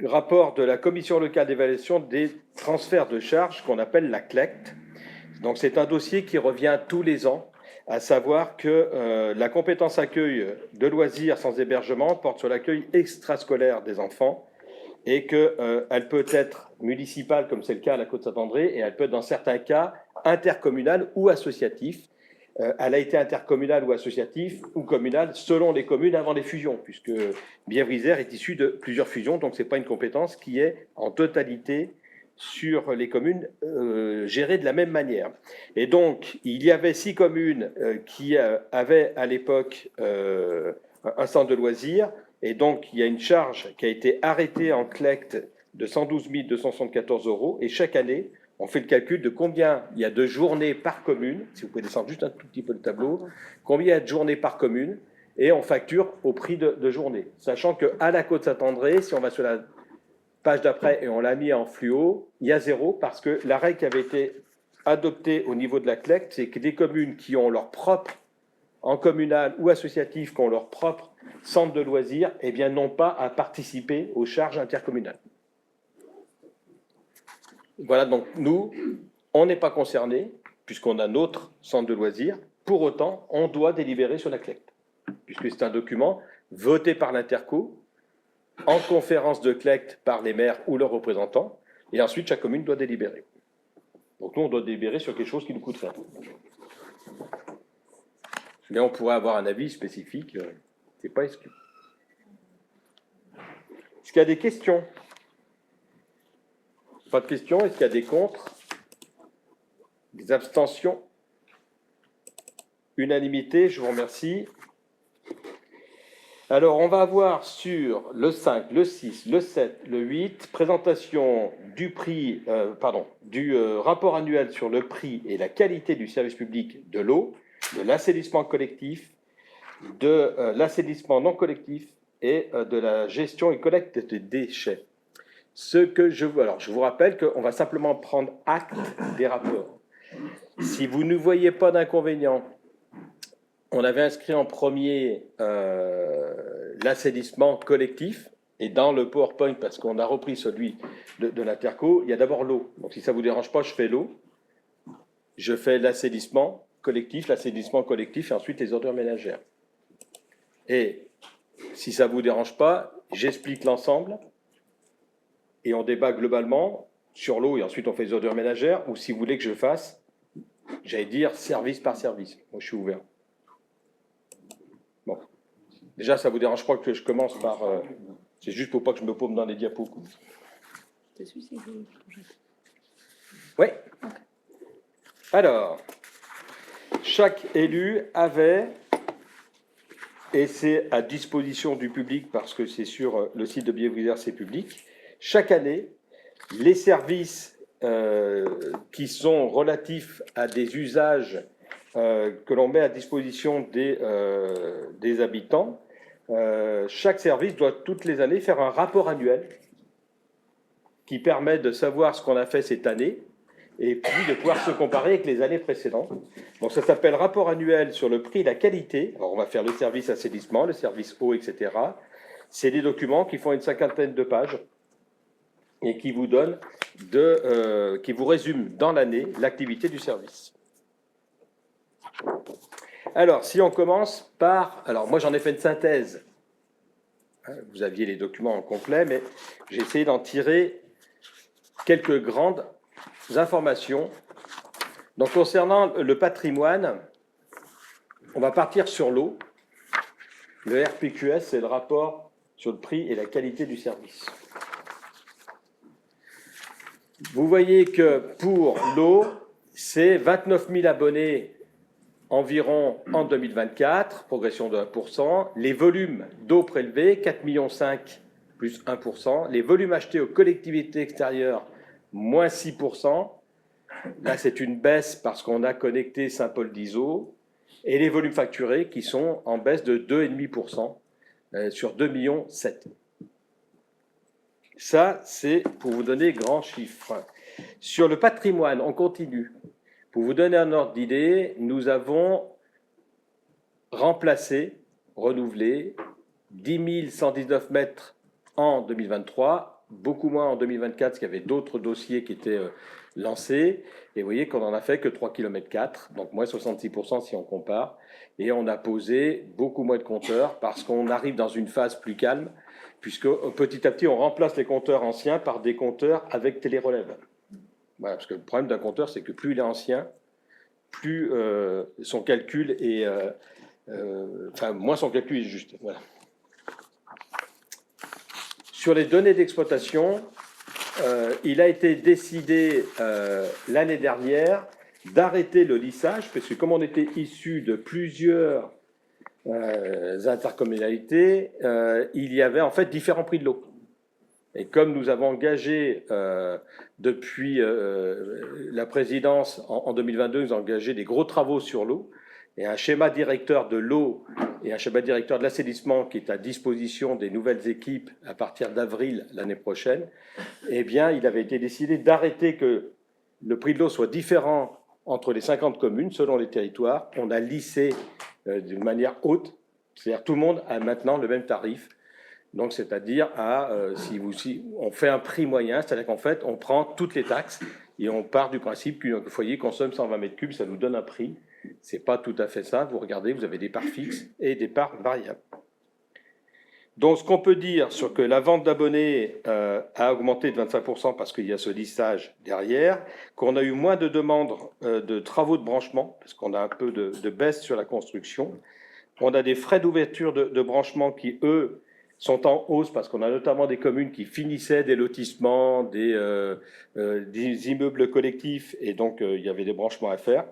Rapport de la commission locale d'évaluation des transferts de charges qu'on appelle la CLECT. Donc c'est un dossier qui revient tous les ans, à savoir que la compétence accueil de loisirs sans hébergement porte sur l'accueil extrascolaire des enfants et qu'elle peut être municipale, comme c'est le cas à la Côte-Saint-André, et elle peut être dans certains cas intercommunale ou associative. Elle a été intercommunale ou associative ou communale selon les communes avant les fusions, puisque Bièvre-Isère est issue de plusieurs fusions, donc ce n'est pas une compétence qui est en totalité sur les communes gérées de la même manière. Et donc, il y avait 6 communes qui avaient à l'époque un centre de loisirs, et donc il y a une charge qui a été arrêtée en CLECT de 112 274 €, et chaque année, on fait le calcul de combien il y a de journées par commune, si vous pouvez descendre juste un tout petit peu le tableau, combien il y a de journées par commune, et on facture au prix de journée. Sachant qu'à la Côte-Saint-André, si on va sur la page d'après et on l'a mis en fluo, il y a 0 parce que la règle qui avait été adoptée au niveau de la CLECT, c'est que les communes qui ont leur propre, en communal ou associatif, qui ont leur propre centre de loisirs, eh bien n'ont pas à participer aux charges intercommunales. Voilà, donc nous, on n'est pas concernés, puisqu'on a notre centre de loisirs. Pour autant, on doit délibérer sur la CLECT, puisque c'est un document voté par l'Interco, en conférence de CLECT par les maires ou leurs représentants, et ensuite chaque commune doit délibérer. Donc nous, on doit délibérer sur quelque chose qui nous coûte rien. Mais on pourrait avoir un avis spécifique, c'est pas exclu. Est-ce qu'il y a des questions? Pas de questions? Est-ce qu'il y a des contre? Des abstentions? Unanimité, je vous remercie. Alors, on va avoir sur le 5, le 6, le 7, le 8, présentation du prix, du rapport annuel sur le prix et la qualité du service public de l'eau, de l'assainissement collectif, de l'assainissement non collectif et de la gestion et collecte des déchets. Je vous rappelle qu'on va simplement prendre acte des rapports. Si vous ne voyez pas d'inconvénient, on avait inscrit en premier l'assainissement collectif, et dans le PowerPoint, parce qu'on a repris celui de l'Interco, il y a d'abord l'eau. Donc si ça ne vous dérange pas, je fais l'eau, je fais l'assainissement collectif, et ensuite les ordures ménagères. Et si ça ne vous dérange pas, j'explique l'ensemble, et on débat globalement sur l'eau, et ensuite on fait les ordures ménagères, ou si vous voulez que je fasse, j'allais dire service par service. Moi, je suis ouvert. Bon. Déjà, ça ne vous dérange pas que je commence par... c'est juste pour pas que je me paume dans les diapos. C'est celui-ci que vous projetez. Oui. Alors, chaque élu avait, et c'est à disposition du public parce que c'est sur le site de Bièvre-Isère, c'est public, chaque année, les services qui sont relatifs à des usages que l'on met à disposition des habitants. Chaque service doit toutes les années faire un rapport annuel qui permet de savoir ce qu'on a fait cette année et puis de pouvoir se comparer avec les années précédentes. Donc ça s'appelle rapport annuel sur le prix et la qualité. Alors on va faire le service assainissement, le service eau, etc. C'est des documents qui font une 50aine de pages et qui vous donnent qui vous résument dans l'année l'activité du service. Alors, si on commence par... Alors, moi, j'en ai fait une synthèse. Vous aviez les documents en complet, mais j'ai essayé d'en tirer quelques grandes informations. Donc, concernant le patrimoine, on va partir sur l'eau. Le RPQS, c'est le rapport sur le prix et la qualité du service. Vous voyez que pour l'eau, c'est 29 000 abonnés environ en 2024, progression de 1%. Les volumes d'eau prélevés, 4,5 millions plus 1%. Les volumes achetés aux collectivités extérieures, moins 6%. Là, c'est une baisse parce qu'on a connecté Saint-Paul-d'Iseau. Et les volumes facturés qui sont en baisse de 2,5% sur 2,7 millions. Ça, c'est pour vous donner grands chiffres. Sur le patrimoine, on continue. Pour vous donner un ordre d'idée, nous avons remplacé, renouvelé 10 119 mètres en 2023, beaucoup moins en 2024, parce qu'il y avait d'autres dossiers qui étaient lancés. Et vous voyez qu'on n'en a fait que 3,4 km, donc moins 66% si on compare. Et on a posé beaucoup moins de compteurs parce qu'on arrive dans une phase plus calme, puisque petit à petit, on remplace les compteurs anciens par des compteurs avec télérelève. Voilà, parce que le problème d'un compteur, c'est que plus il est ancien, plus son calcul est... moins son calcul est juste. Voilà. Sur les données d'exploitation, il a été décidé l'année dernière d'arrêter le lissage, parce que comme on était issu de plusieurs intercommunalités, il y avait en fait différents prix de l'eau. Et comme nous avons engagé, depuis la présidence en 2022, nous avons engagé des gros travaux sur l'eau, et un schéma directeur de l'eau et un schéma directeur de l'assainissement qui est à disposition des nouvelles équipes à partir d'avril l'année prochaine, eh bien, il avait été décidé d'arrêter que le prix de l'eau soit différent entre les 50 communes, selon les territoires. On a lissé d'une manière haute, c'est-à-dire tout le monde a maintenant le même tarif. Donc, c'est-à-dire, si on fait un prix moyen, c'est-à-dire qu'en fait, on prend toutes les taxes et on part du principe qu'un foyer consomme 120 mètres cubes, ça nous donne un prix. Ce n'est pas tout à fait ça. Vous regardez, vous avez des parts fixes et des parts variables. Donc, ce qu'on peut dire sur que la vente d'abonnés a augmenté de 25% parce qu'il y a ce lissage derrière, qu'on a eu moins de demandes de travaux de branchement, parce qu'on a un peu de baisse sur la construction. On a des frais d'ouverture de branchement qui, eux, sont en hausse parce qu'on a notamment des communes qui finissaient des lotissements, des immeubles collectifs, et donc il y avait des branchements à faire.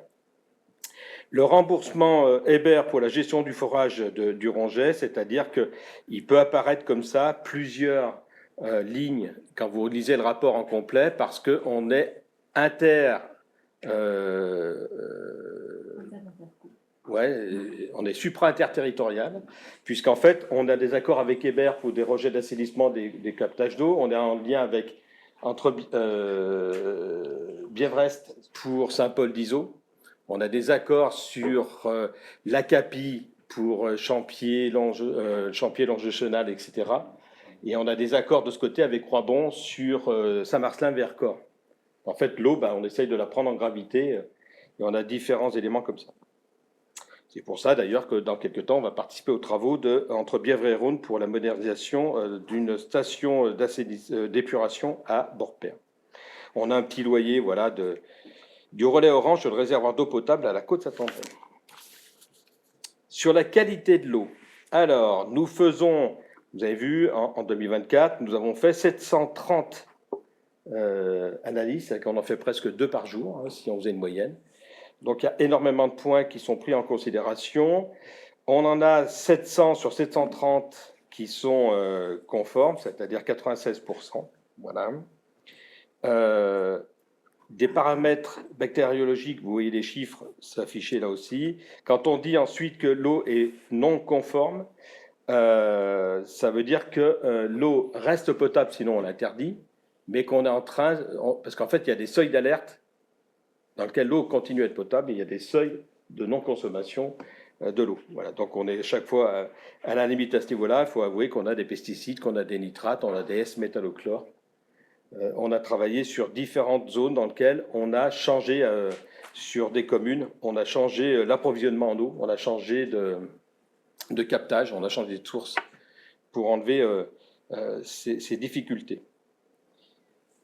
Le remboursement Hébert pour la gestion du forage du Ronget, c'est-à-dire qu'il peut apparaître comme ça plusieurs lignes quand vous lisez le rapport en complet, parce qu'on est on est supra-interterritorial, puisqu'en fait, on a des accords avec Hébert pour des rejets d'assainissement des captages d'eau. On est en lien entre Bièvrest pour Saint-Paul-d'Iseau. On a des accords sur l'ACAPI pour Champier, Longe-Chenal, etc. Et on a des accords de ce côté avec Croix-Bon sur Saint-Marcelin-Vercors. En fait, l'eau, on essaye de la prendre en gravité, et on a différents éléments comme ça. C'est pour ça, d'ailleurs, que dans quelques temps, on va participer aux travaux entre Bièvre et Rhône pour la modernisation d'une station d'épuration à Borpère. On a un petit loyer, voilà, du relais orange sur le réservoir d'eau potable à la Côte-Saint-André. Sur la qualité de l'eau, alors, nous faisons, vous avez vu, en 2024, nous avons fait 730 analyses, c'est-à-dire qu'on en fait presque 2 par jour, si on faisait une moyenne. Donc, il y a énormément de points qui sont pris en considération. On en a 700 sur 730 qui sont conformes, c'est-à-dire 96%. Voilà. des paramètres bactériologiques, vous voyez les chiffres s'afficher là aussi. Quand on dit ensuite que l'eau est non conforme, ça veut dire que l'eau reste potable, sinon on l'interdit, mais qu'on est en train, parce qu'en fait il y a des seuils d'alerte dans lesquels l'eau continue à être potable, et il y a des seuils de non-consommation de l'eau. Voilà. Donc on est chaque fois à la limite à ce niveau-là. Il faut avouer qu'on a des pesticides, qu'on a des nitrates, on a des S-métallochlore. On a travaillé sur différentes zones dans lesquelles on a changé, sur des communes, on a changé l'approvisionnement en eau, on a changé de captage, on a changé de source pour enlever ces difficultés.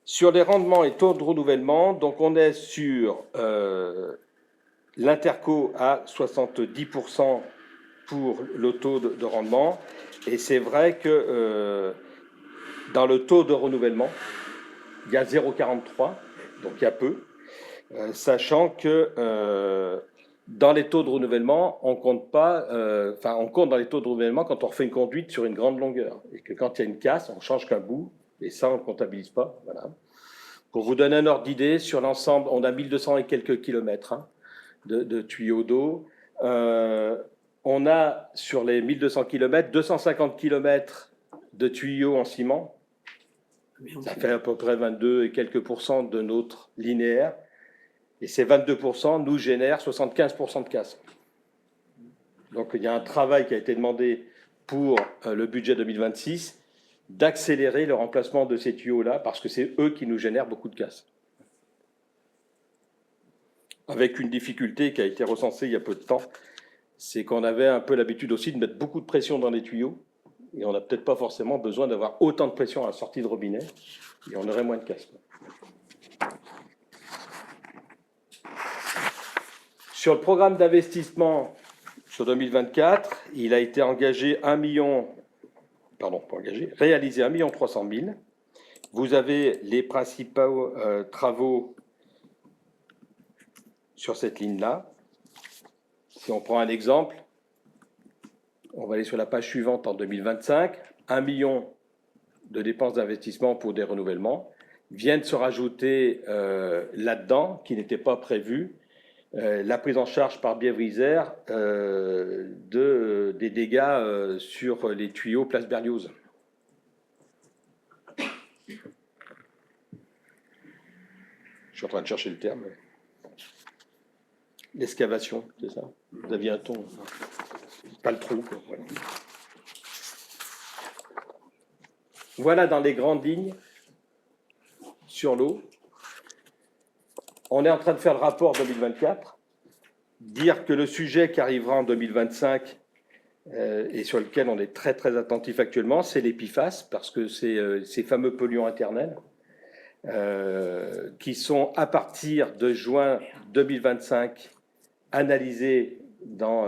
Sur les rendements et taux de renouvellement, donc on est sur l'Interco à 70% pour le taux de rendement, et c'est vrai que dans le taux de renouvellement, il y a 0,43, donc il y a peu, sachant que dans les taux de renouvellement, on compte pas, on compte dans les taux de renouvellement quand on refait une conduite sur une grande longueur, et que quand il y a une casse, on change qu'un bout, et ça on ne comptabilise pas. Voilà. Pour vous donner un ordre d'idée, sur l'ensemble, on a 1200 et quelques kilomètres de tuyaux d'eau. On a sur les 1200 kilomètres, 250 kilomètres de tuyaux en ciment. Ça fait à peu près 22 et quelques pourcents de notre linéaire. Et ces 22% nous génèrent 75% de casse. Donc il y a un travail qui a été demandé pour le budget 2026 d'accélérer le remplacement de ces tuyaux-là parce que c'est eux qui nous génèrent beaucoup de casse. Avec une difficulté qui a été recensée il y a peu de temps, c'est qu'on avait un peu l'habitude aussi de mettre beaucoup de pression dans les tuyaux et on n'a peut-être pas forcément besoin d'avoir autant de pression à la sortie de robinet et on aurait moins de casse. Sur le programme d'investissement sur 2024, il a été engagé réalisé 1 300 000. Vous avez les principaux travaux sur cette ligne-là. Si on prend un exemple, on va aller sur la page suivante en 2025, 1 million de dépenses d'investissement pour des renouvellements viennent se rajouter là-dedans, qui n'était pas prévu, la prise en charge par Bièvre des dégâts sur les tuyaux place Berlioz. Je suis en train de chercher le terme. L'excavation, c'est ça? Vous aviez un ton. Pas le trou, quoi. Voilà. Voilà dans les grandes lignes sur l'eau. On est en train de faire le rapport 2024, dire que le sujet qui arrivera en 2025 et sur lequel on est très très attentif actuellement, c'est les PFAS, parce que c'est ces fameux polluants internels qui sont à partir de juin 2025 analysés dans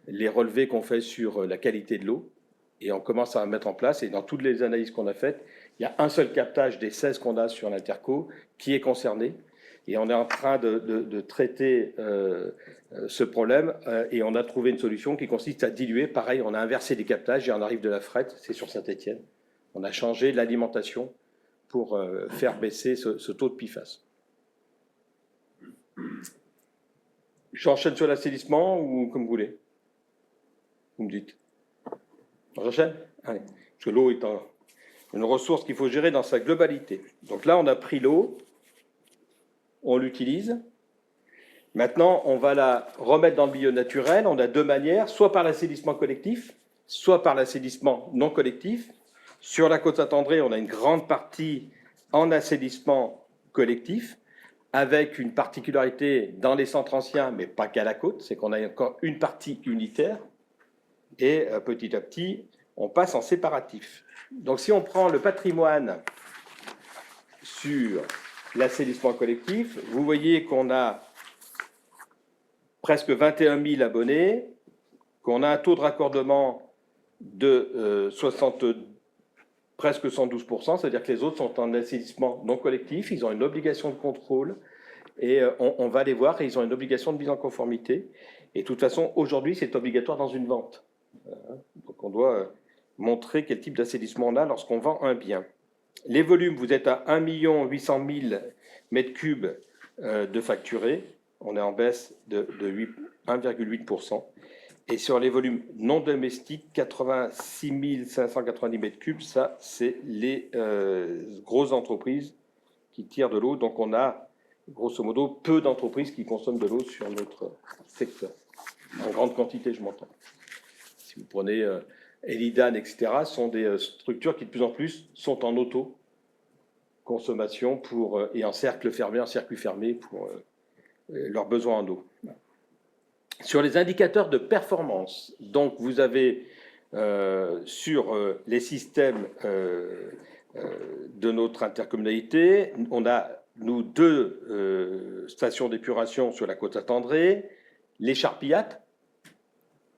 les relevés qu'on fait sur la qualité de l'eau, et on commence à mettre en place, et dans toutes les analyses qu'on a faites, il y a un seul captage des 16 qu'on a sur l'Interco qui est concerné. Et on est en train de traiter ce problème et on a trouvé une solution qui consiste à diluer. Pareil, on a inversé les captages et on arrive de la Frette, c'est sur Saint-Étienne. On a changé l'alimentation pour faire baisser ce taux de PFAS. J'enchaîne sur l'assainissement ou comme vous voulez? Vous me dites. J'enchaîne? Allez. Parce que l'eau est une ressource qu'il faut gérer dans sa globalité. Donc là, on a pris l'eau. On l'utilise. Maintenant, on va la remettre dans le milieu naturel. On a deux manières, soit par l'assainissement collectif, soit par l'assainissement non collectif. Sur la côte Saint-André, on a une grande partie en assainissement collectif, avec une particularité dans les centres anciens, mais pas qu'à la côte, c'est qu'on a encore une partie unitaire, et petit à petit, on passe en séparatif. Donc si on prend le patrimoine sur l'assainissement collectif, vous voyez qu'on a presque 21 000 abonnés, qu'on a un taux de raccordement de presque 112%, c'est-à-dire que les autres sont en assainissement non collectif, ils ont une obligation de contrôle, et on va les voir, et ils ont une obligation de mise en conformité. Et de toute façon, aujourd'hui, c'est obligatoire dans une vente. Donc on doit montrer quel type d'assainissement on a lorsqu'on vend un bien. Les volumes, vous êtes à 1 800 000 mètres cubes de facturés. On est en baisse de 1,8%. Et sur les volumes non domestiques, 86 590 mètres cubes, ça, c'est les grosses entreprises qui tirent de l'eau. Donc, on a, grosso modo, peu d'entreprises qui consomment de l'eau sur notre secteur. En grande quantité, je m'entends. Si vous prenez Elidan, etc., sont des structures qui, de plus en plus, sont en auto-consommation et en cercle fermé, en circuit fermé pour leurs besoins en eau. Sur les indicateurs de performance, donc vous avez sur les systèmes de notre intercommunalité, on a, nous, 2 stations d'épuration sur la côte Saint-André, l'Écharpillate,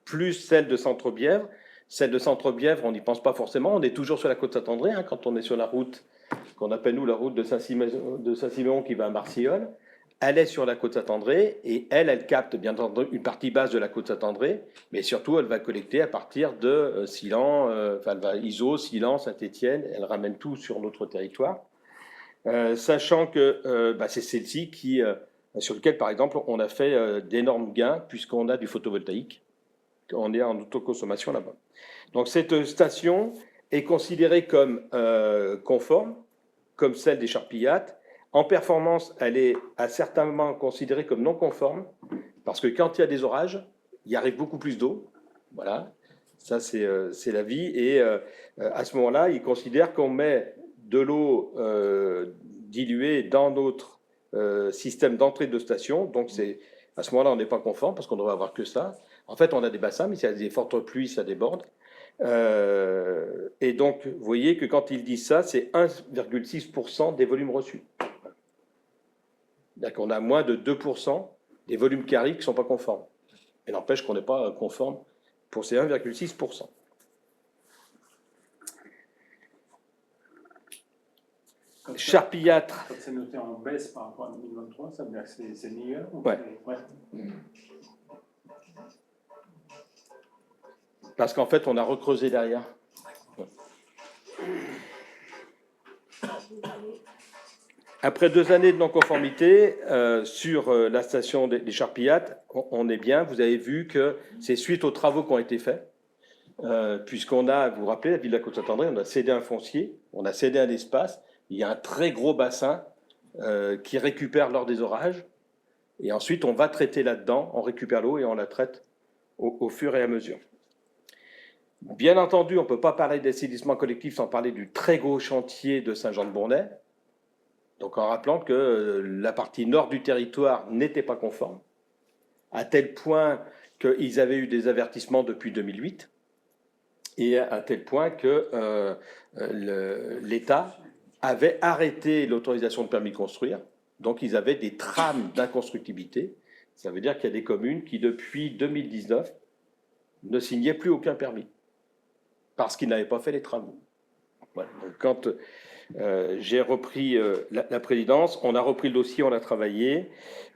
plus celle de Centre-Bièvre. Celle de Centre-Bièvre, on n'y pense pas forcément, on est toujours sur la côte Saint-André, hein, quand on est sur la route qu'on appelle, nous, la route de Saint-Siméon qui va à Marcilleul. Elle est sur la côte Saint-André et elle capte bien entendu une partie basse de la côte Saint-André, mais surtout elle va collecter à partir de Silan, elle va Iso, Silan, Saint-Étienne, elle ramène tout sur notre territoire, sachant que c'est celle-ci sur lequel par exemple on a fait d'énormes gains puisqu'on a du photovoltaïque, on est en autoconsommation là-bas. Donc cette station est considérée comme conforme, comme celle d'Écharpillate. En performance, elle est à certains moments considérée comme non conforme, parce que quand il y a des orages, il arrive beaucoup plus d'eau. Voilà, ça c'est la vie. Et à ce moment-là, ils considèrent qu'on met de l'eau diluée dans notre système d'entrée de station. Donc à ce moment-là, on n'est pas conforme, parce qu'on ne devrait avoir que ça. En fait, on a des bassins, mais s'il y a des fortes pluies, ça déborde. Et donc, vous voyez que quand ils disent ça, c'est 1,6% des volumes reçus. C'est-à-dire qu'on a moins de 2% des volumes qui arrivent qui ne sont pas conformes. Et n'empêche qu'on n'est pas conforme pour ces 1,6%. Charpillâtre. Quand c'est noté en baisse par rapport à 2023, ça veut dire que c'est meilleur? Ouais. Parce qu'en fait, on a recreusé derrière. Après 2 années de non-conformité sur la station des Charpillates, on est bien. Vous avez vu que c'est suite aux travaux qui ont été faits, puisqu'on a, vous vous rappelez, la ville de la Côte-Saint-André, on a cédé un foncier, on a cédé un espace. Il y a un très gros bassin qui récupère lors des orages. Et ensuite, on va traiter là-dedans, on récupère l'eau et on la traite au fur et à mesure. Bien entendu, on ne peut pas parler d'assainissement collectif sans parler du très gros chantier de Saint-Jean-de-Bournay. Donc en rappelant que la partie nord du territoire n'était pas conforme, à tel point qu'ils avaient eu des avertissements depuis 2008, et à tel point que l'État avait arrêté l'autorisation de permis de construire. Donc ils avaient des trames d'inconstructibilité. Ça veut dire qu'il y a des communes qui, depuis 2019, ne signaient plus aucun permis, parce qu'ils n'avaient pas fait les travaux. Voilà. Donc quand j'ai repris la présidence, on a repris le dossier, on l'a travaillé,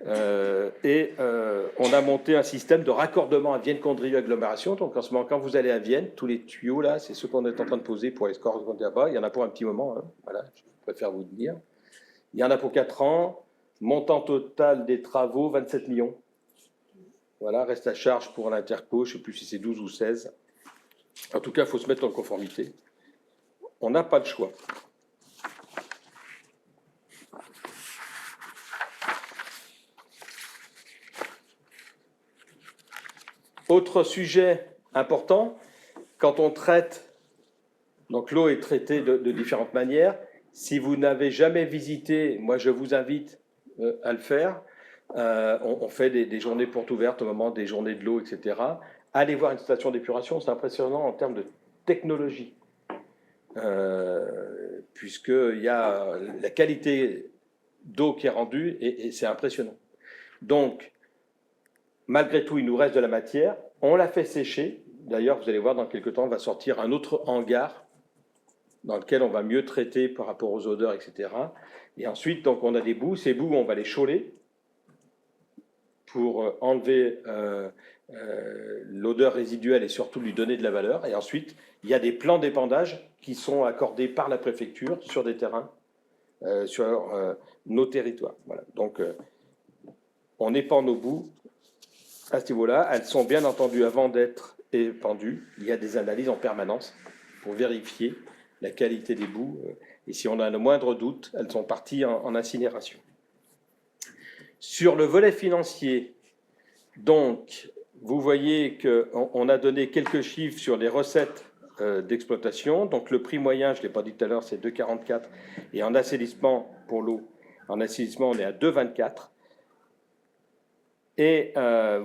et on a monté un système de raccordement à Vienne-Condrieu agglomération. Donc en ce moment, quand vous allez à Vienne, tous les tuyaux là, c'est ceux qu'on est en train de poser pour les scores là-bas. Il y en a pour un petit moment, hein. Voilà, je préfère vous le dire. Il y en a pour 4 ans, montant total des travaux, 27 millions. Voilà, reste à charge pour l'interco, je ne sais plus si c'est 12 ou 16. En tout cas, il faut se mettre en conformité. On n'a pas le choix. Autre sujet important, quand on traite, donc l'eau est traitée de différentes manières. Si vous n'avez jamais visité, moi je vous invite à le faire. On fait des journées portes ouvertes au moment des journées de l'eau, etc. Allez voir une station d'épuration, c'est impressionnant en termes de technologie. Puisqu'il y a la qualité d'eau qui est rendue et c'est impressionnant. Donc, malgré tout, il nous reste de la matière. On l'a fait sécher. D'ailleurs, vous allez voir, dans quelques temps, on va sortir un autre hangar dans lequel on va mieux traiter par rapport aux odeurs, etc. Et ensuite, donc, on a des boues. Ces boues, on va les chauler pour enlever l'odeur résiduelle et surtout lui donner de la valeur. Et ensuite, il y a des plans d'épandage qui sont accordés par la préfecture sur des terrains sur nos territoires. Voilà. Donc, on épand nos boues à ce niveau-là. Elles sont bien entendu, avant d'être épandues, il y a des analyses en permanence pour vérifier la qualité des boues. Et si on a le moindre doute, elles sont parties en incinération. Sur le volet financier, donc, vous voyez qu'on a donné quelques chiffres sur les recettes d'exploitation. Donc, le prix moyen, je ne l'ai pas dit tout à l'heure, c'est 2,44. Et en assainissement, pour l'eau, en assainissement, on est à 2,24. Et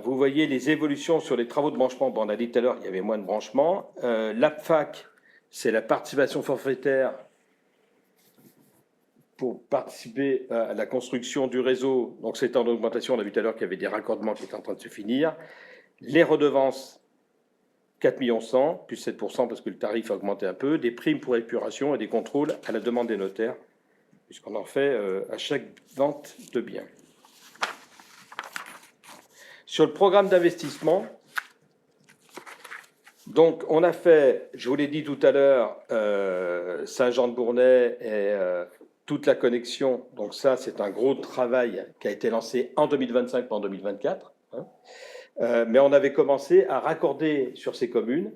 vous voyez les évolutions sur les travaux de branchement. Bon, on a dit tout à l'heure qu'il y avait moins de branchements. L'APFAC, c'est la participation forfaitaire pour participer à la construction du réseau. Donc, c'est en augmentation. On a vu tout à l'heure qu'il y avait des raccordements qui étaient en train de se finir. Les redevances, 4 100 000, plus 7% parce que le tarif a augmenté un peu. Des primes pour épuration et des contrôles à la demande des notaires, puisqu'on en fait à chaque vente de biens. Sur le programme d'investissement, donc on a fait, je vous l'ai dit tout à l'heure, Saint-Jean-de-Bournay et toute la connexion. Donc ça, c'est un gros travail qui a été lancé en 2025, pas en 2024. Mais on avait commencé à raccorder sur ces communes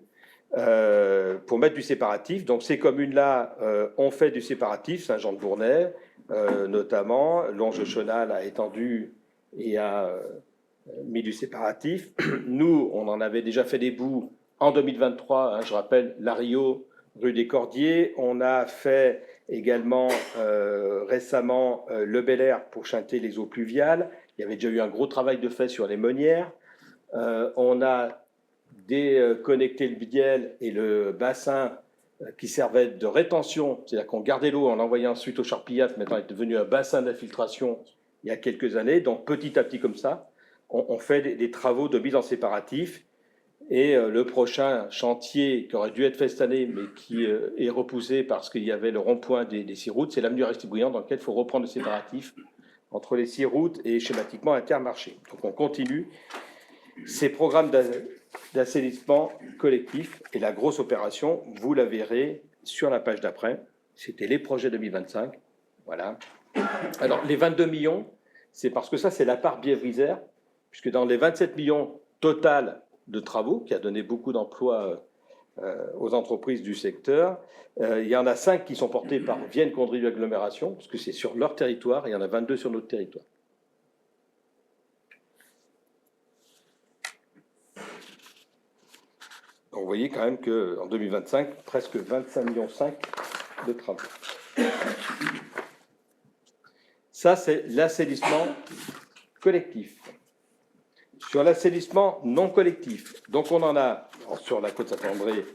pour mettre du séparatif. Donc ces communes-là ont fait du séparatif, Saint-Jean-de-Bournay notamment, Longe-Chenal a étendu et a mis du séparatif. Nous, on en avait déjà fait des bouts en 2023, je rappelle, La Rio, rue des Cordiers. On a fait également récemment le Bel Air pour chanter les eaux pluviales. Il y avait déjà eu un gros travail de fait sur les meunières. On a déconnecté le biel et le bassin qui servait de rétention, c'est-à-dire qu'on gardait l'eau, on l'envoyait ensuite au charpillage, maintenant est devenu un bassin d'infiltration il y a quelques années. Donc petit à petit comme ça, on fait des travaux de mise en séparatif. Et le prochain chantier qui aurait dû être fait cette année, mais qui est repoussé parce qu'il y avait le rond-point des 6 routes, c'est l'avenue Aristide-Briand, dans lequel il faut reprendre le séparatif entre les 6 routes et schématiquement Intermarché. Donc on continue ces programmes d'assainissement collectif. Et la grosse opération, vous la verrez sur la page d'après, c'était les projets 2025. Voilà. Alors les 22 millions, c'est parce que ça, c'est la part Bièvre-Isère, puisque dans les 27 millions total de travaux, qui a donné beaucoup d'emplois aux entreprises du secteur, il y en a 5 qui sont portés par Vienne Condrieu Agglomération, parce que c'est sur leur territoire, et il y en a 22 sur notre territoire. Donc vous voyez quand même qu'en 2025, presque 25,5 millions de travaux. Ça, c'est l'assainissement collectif. Sur l'assainissement non collectif, donc on en a sur la côte Saint-André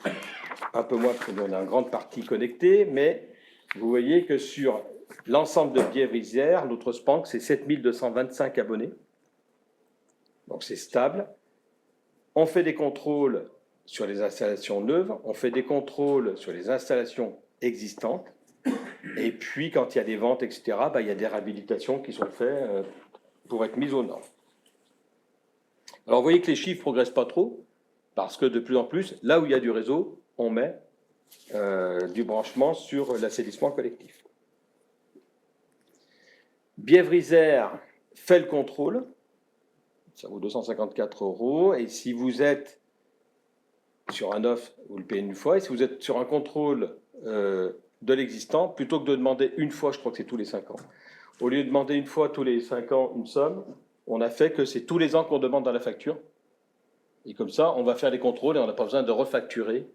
un peu moins, parce que nous on a une grande partie connectée, mais vous voyez que sur l'ensemble de Bièvre-Isère, notre SPANC, c'est 7225 abonnés. Donc c'est stable. On fait des contrôles sur les installations neuves, on fait des contrôles sur les installations existantes, et puis quand il y a des ventes, etc., il y a des réhabilitations qui sont faites pour être mises aux normes. Alors vous voyez que les chiffres ne progressent pas trop, parce que de plus en plus, là où il y a du réseau, on met du branchement sur l'assainissement collectif. Bièvre-Isère fait le contrôle, ça vaut 254 €, et si vous êtes sur un offre, vous le payez une fois, et si vous êtes sur un contrôle de l'existant, plutôt que de demander une fois, je crois que c'est tous les 5 ans, au lieu de demander une fois tous les 5 ans une somme, on a fait que c'est tous les ans qu'on demande dans la facture. Et comme ça, on va faire les contrôles et on n'a pas besoin de refacturer.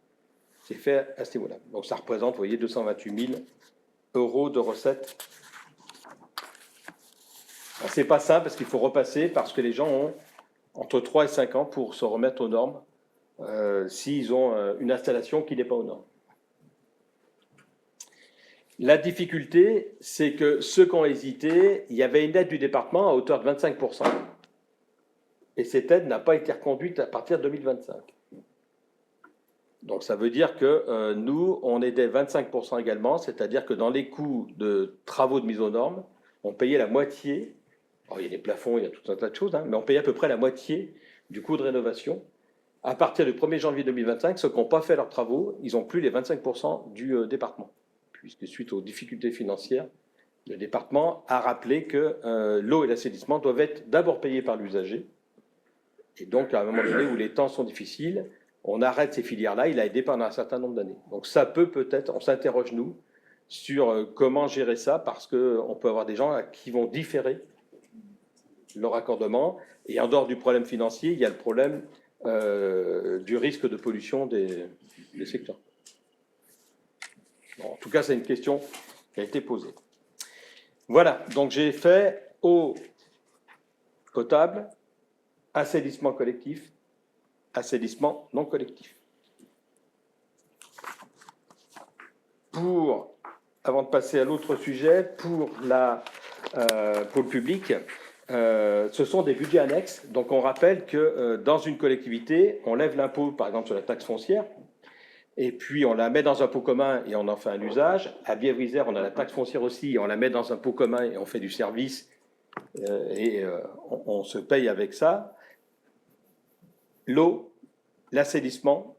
C'est fait à ce niveau-là. Donc ça représente, vous voyez, 228 000 € de recettes. C'est pas simple parce qu'il faut repasser, parce que les gens ont entre 3 et 5 ans pour se remettre aux normes s'ils ont une installation qui n'est pas aux normes. La difficulté, c'est que ceux qui ont hésité, il y avait une aide du département à hauteur de 25%. Et cette aide n'a pas été reconduite à partir de 2025. Donc ça veut dire que nous, on aidait 25% également, c'est-à-dire que dans les coûts de travaux de mise aux normes, on payait la moitié. Alors il y a les plafonds, il y a tout un tas de choses, mais on payait à peu près la moitié du coût de rénovation. À partir du 1er janvier 2025, ceux qui n'ont pas fait leurs travaux, ils n'ont plus les 25% du département, puisque suite aux difficultés financières, le département a rappelé que l'eau et l'assainissement doivent être d'abord payés par l'usager. Et donc, à un moment donné où les temps sont difficiles, on arrête ces filières-là. Il a aidé pendant un certain nombre d'années. Donc, ça peut-être, on s'interroge, nous, sur comment gérer ça, parce qu'on peut avoir des gens qui vont différer leur raccordement. Et en dehors du problème financier, il y a le problème du risque de pollution des secteurs. Bon, en tout cas, c'est une question qui a été posée. Voilà, donc j'ai fait eau potable, assainissement collectif, assainissement non collectif. Avant de passer à l'autre sujet, pour le public, ce sont des budgets annexes. Donc on rappelle que dans une collectivité, on lève l'impôt, par exemple sur la taxe foncière, et puis on la met dans un pot commun et on en fait un usage. À Bièvre-Isère, on a la taxe foncière aussi, et on la met dans un pot commun et on fait du service, on se paye avec ça. L'eau, l'assainissement,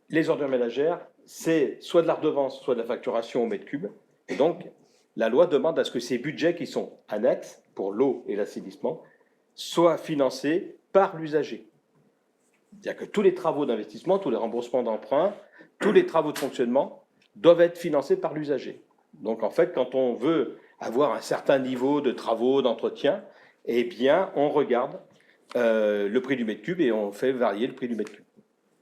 les ordures ménagères, c'est soit de la redevance, soit de la facturation au mètre cube. Et donc, la loi demande à ce que ces budgets qui sont annexes, pour l'eau et l'assainissement, soient financés par l'usager. C'est-à-dire que tous les travaux d'investissement, tous les remboursements d'emprunts, tous les travaux de fonctionnement doivent être financés par l'usager. Donc, en fait, quand on veut avoir un certain niveau de travaux, d'entretien, eh bien, on regarde le prix du mètre cube et on fait varier le prix du mètre cube.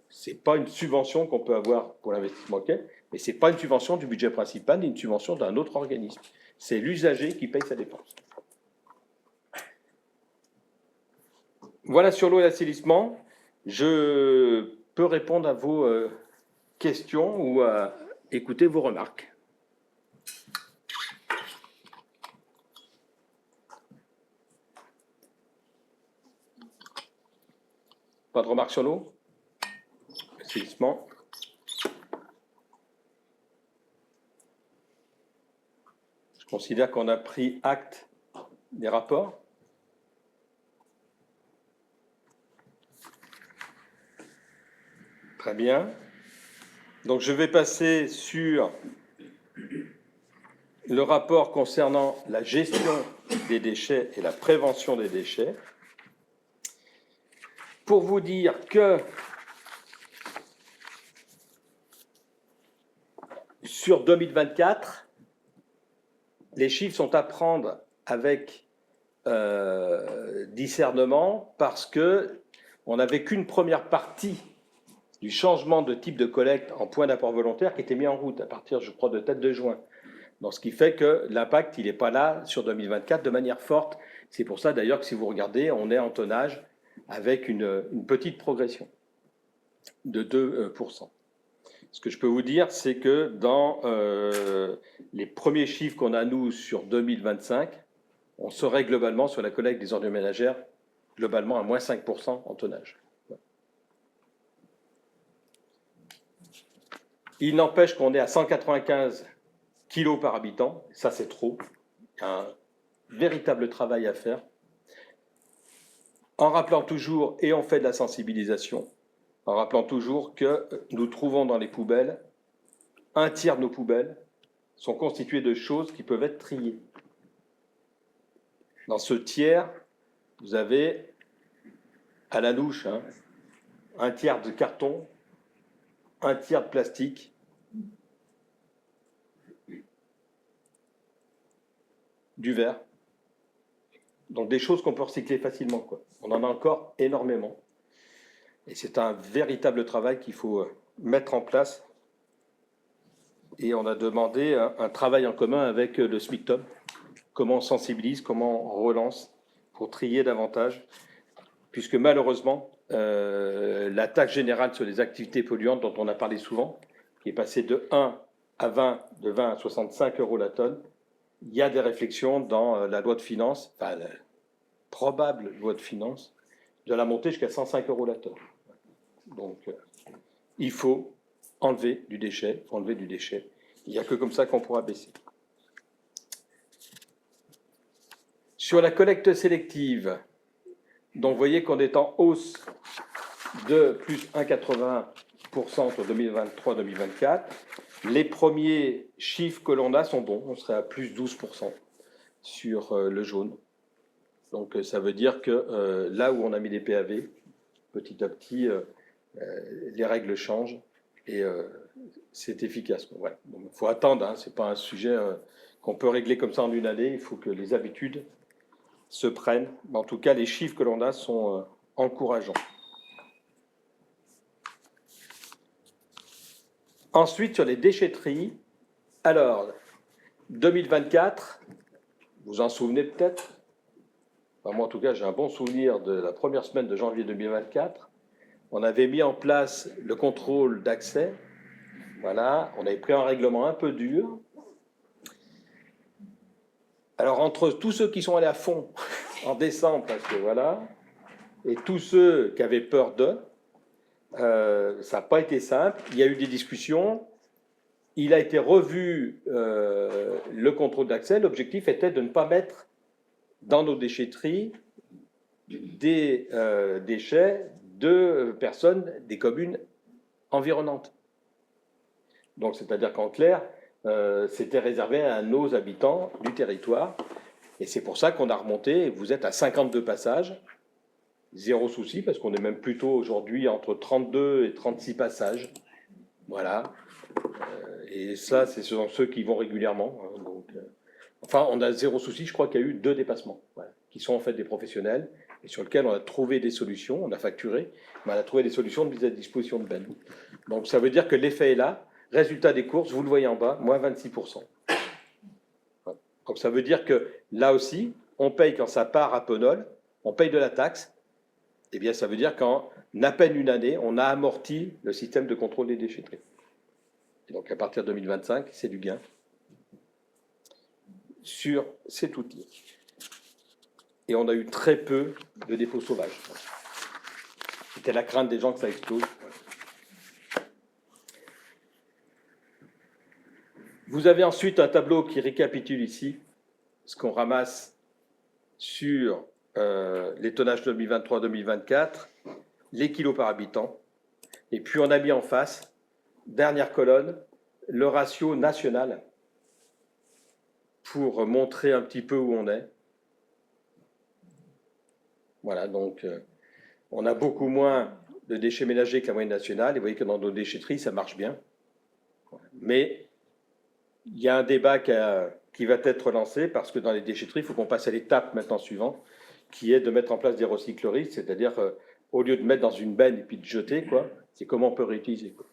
Ce n'est pas une subvention qu'on peut avoir pour l'investissement local, mais ce n'est pas une subvention du budget principal ni une subvention d'un autre organisme. C'est l'usager qui paye sa dépense. Voilà sur l'eau et l'assainissement. Je peux répondre à vos questions ou à écouter vos remarques. Pas de remarques sur l'eau? Assainissement. Je considère qu'on a pris acte des rapports. Très bien. Donc je vais passer sur le rapport concernant la gestion des déchets et la prévention des déchets. Pour vous dire que sur 2024, les chiffres sont à prendre avec discernement parce qu'on n'avait qu'une première partie du changement de type de collecte en point d'apport volontaire qui était mis en route à partir, je crois, de tête de juin. Donc, ce qui fait que l'impact, il n'est pas là sur 2024 de manière forte. C'est pour ça d'ailleurs que si vous regardez, on est en tonnage avec une petite progression de 2%. Ce que je peux vous dire, c'est que dans les premiers chiffres qu'on a, nous, sur 2025, on serait globalement, sur la collecte des ordures ménagères, globalement à moins 5% en tonnage. Il n'empêche qu'on est à 195 kilos par habitant, ça c'est trop, un véritable travail à faire, en rappelant toujours, et on fait de la sensibilisation, en rappelant toujours que nous trouvons dans les poubelles, un tiers de nos poubelles sont constituées de choses qui peuvent être triées. Dans ce tiers, vous avez, à la louche, un tiers de carton, un tiers de plastique, du verre. Donc des choses qu'on peut recycler facilement, quoi. On en a encore énormément. Et c'est un véritable travail qu'il faut mettre en place. Et on a demandé un travail en commun avec le SMICTOM. Comment on sensibilise, comment on relance pour trier davantage. Puisque malheureusement, la taxe générale sur les activités polluantes dont on a parlé souvent, qui est passée de 1 à 20, de 20 à 65 euros la tonne, il y a des réflexions dans la loi de finances, enfin la probable loi de finances, de la monter jusqu'à 105 euros la tonne. Donc, il faut enlever du déchet, Il n'y a que comme ça qu'on pourra baisser. Sur la collecte sélective, donc vous voyez qu'on est en hausse de plus 1,80% entre 2023 et 2024. Les premiers chiffres que l'on a sont bons, on serait à plus 12% sur le jaune. Donc ça veut dire que là où on a mis les PAV, petit à petit, les règles changent et c'est efficace. Voilà. Il faut attendre, hein, ce n'est pas un sujet qu'on peut régler comme ça en une année, il faut que les habitudes se prennent. Mais en tout cas, les chiffres que l'on a sont encourageants. Ensuite, sur les déchetteries, alors, 2024, vous vous en souvenez peut-être, enfin, moi en tout cas j'ai un bon souvenir de la première semaine de janvier 2024, on avait mis en place le contrôle d'accès, voilà, on avait pris un règlement un peu dur. Alors entre tous ceux qui sont allés à fond en décembre, parce que voilà, et tous ceux qui avaient peur d'eux, ça n'a pas été simple, il y a eu des discussions, il a été revu le contrôle d'accès, l'objectif était de ne pas mettre dans nos déchetteries des déchets de personnes des communes environnantes. Donc c'est-à-dire qu'en clair, c'était réservé à nos habitants du territoire, et c'est pour ça qu'on a remonté, vous êtes à 52 passages, zéro souci, parce qu'on est même plutôt aujourd'hui entre 32 et 36 passages. Voilà. Et ça, ce sont ceux qui vont régulièrement. Hein, donc, enfin, on a zéro souci. Je crois qu'il y a eu 2 dépassements, voilà, qui sont en fait des professionnels, et sur lesquels on a trouvé des solutions. On a facturé, mais on a trouvé des solutions de mise à disposition de Ben. Donc ça veut dire que l'effet est là. Résultat des courses, vous le voyez en bas, moins 26%. Voilà. Donc ça veut dire que là aussi, on paye quand ça part à Penol, on paye de la taxe. Eh bien, ça veut dire qu'en à peine une année, on a amorti le système de contrôle des déchetteries. Et donc, à partir de 2025, c'est du gain sur cet outil. Et on a eu très peu de dépôts sauvages. C'était la crainte des gens que ça explose. Vous avez ensuite un tableau qui récapitule ici ce qu'on ramasse sur les tonnages 2023-2024, les kilos par habitant, et puis on a mis en face, dernière colonne, le ratio national pour montrer un petit peu où on est. Voilà, donc on a beaucoup moins de déchets ménagers que la moyenne nationale, et vous voyez que dans nos déchetteries, ça marche bien. Mais il y a un débat qui va être lancé, parce que dans les déchetteries, il faut qu'on passe à l'étape maintenant suivante, qui est de mettre en place des recycleries, c'est-à-dire au lieu de mettre dans une benne et puis de jeter, quoi, c'est comment on peut réutiliser, quoi.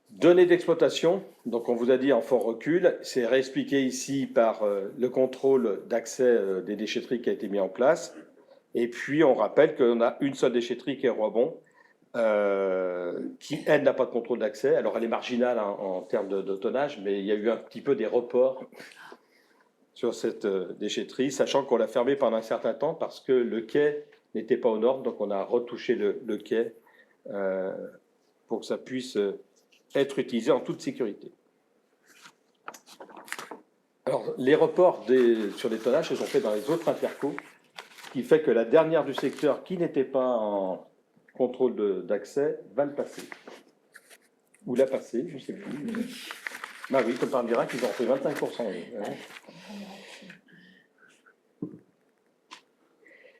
Données d'exploitation, donc on vous a dit en fort recul, c'est réexpliqué ici par le contrôle d'accès des déchetteries qui a été mis en place. Et puis on rappelle qu'on a une seule déchetterie qui est Roibon, qui elle n'a pas de contrôle d'accès. Alors elle est marginale en termes de tonnage, mais il y a eu un petit peu des reports sur cette déchetterie, sachant qu'on l'a fermée pendant un certain temps parce que le quai n'était pas aux normes, donc on a retouché le quai pour que ça puisse être utilisé en toute sécurité. Alors, les reports sur les tonnages se sont faits dans les autres intercos, ce qui fait que la dernière du secteur qui n'était pas en contrôle d'accès va le passer. Ou l'a passé, je ne sais plus. Ah oui, comme par miracle, ils ont fait 25%.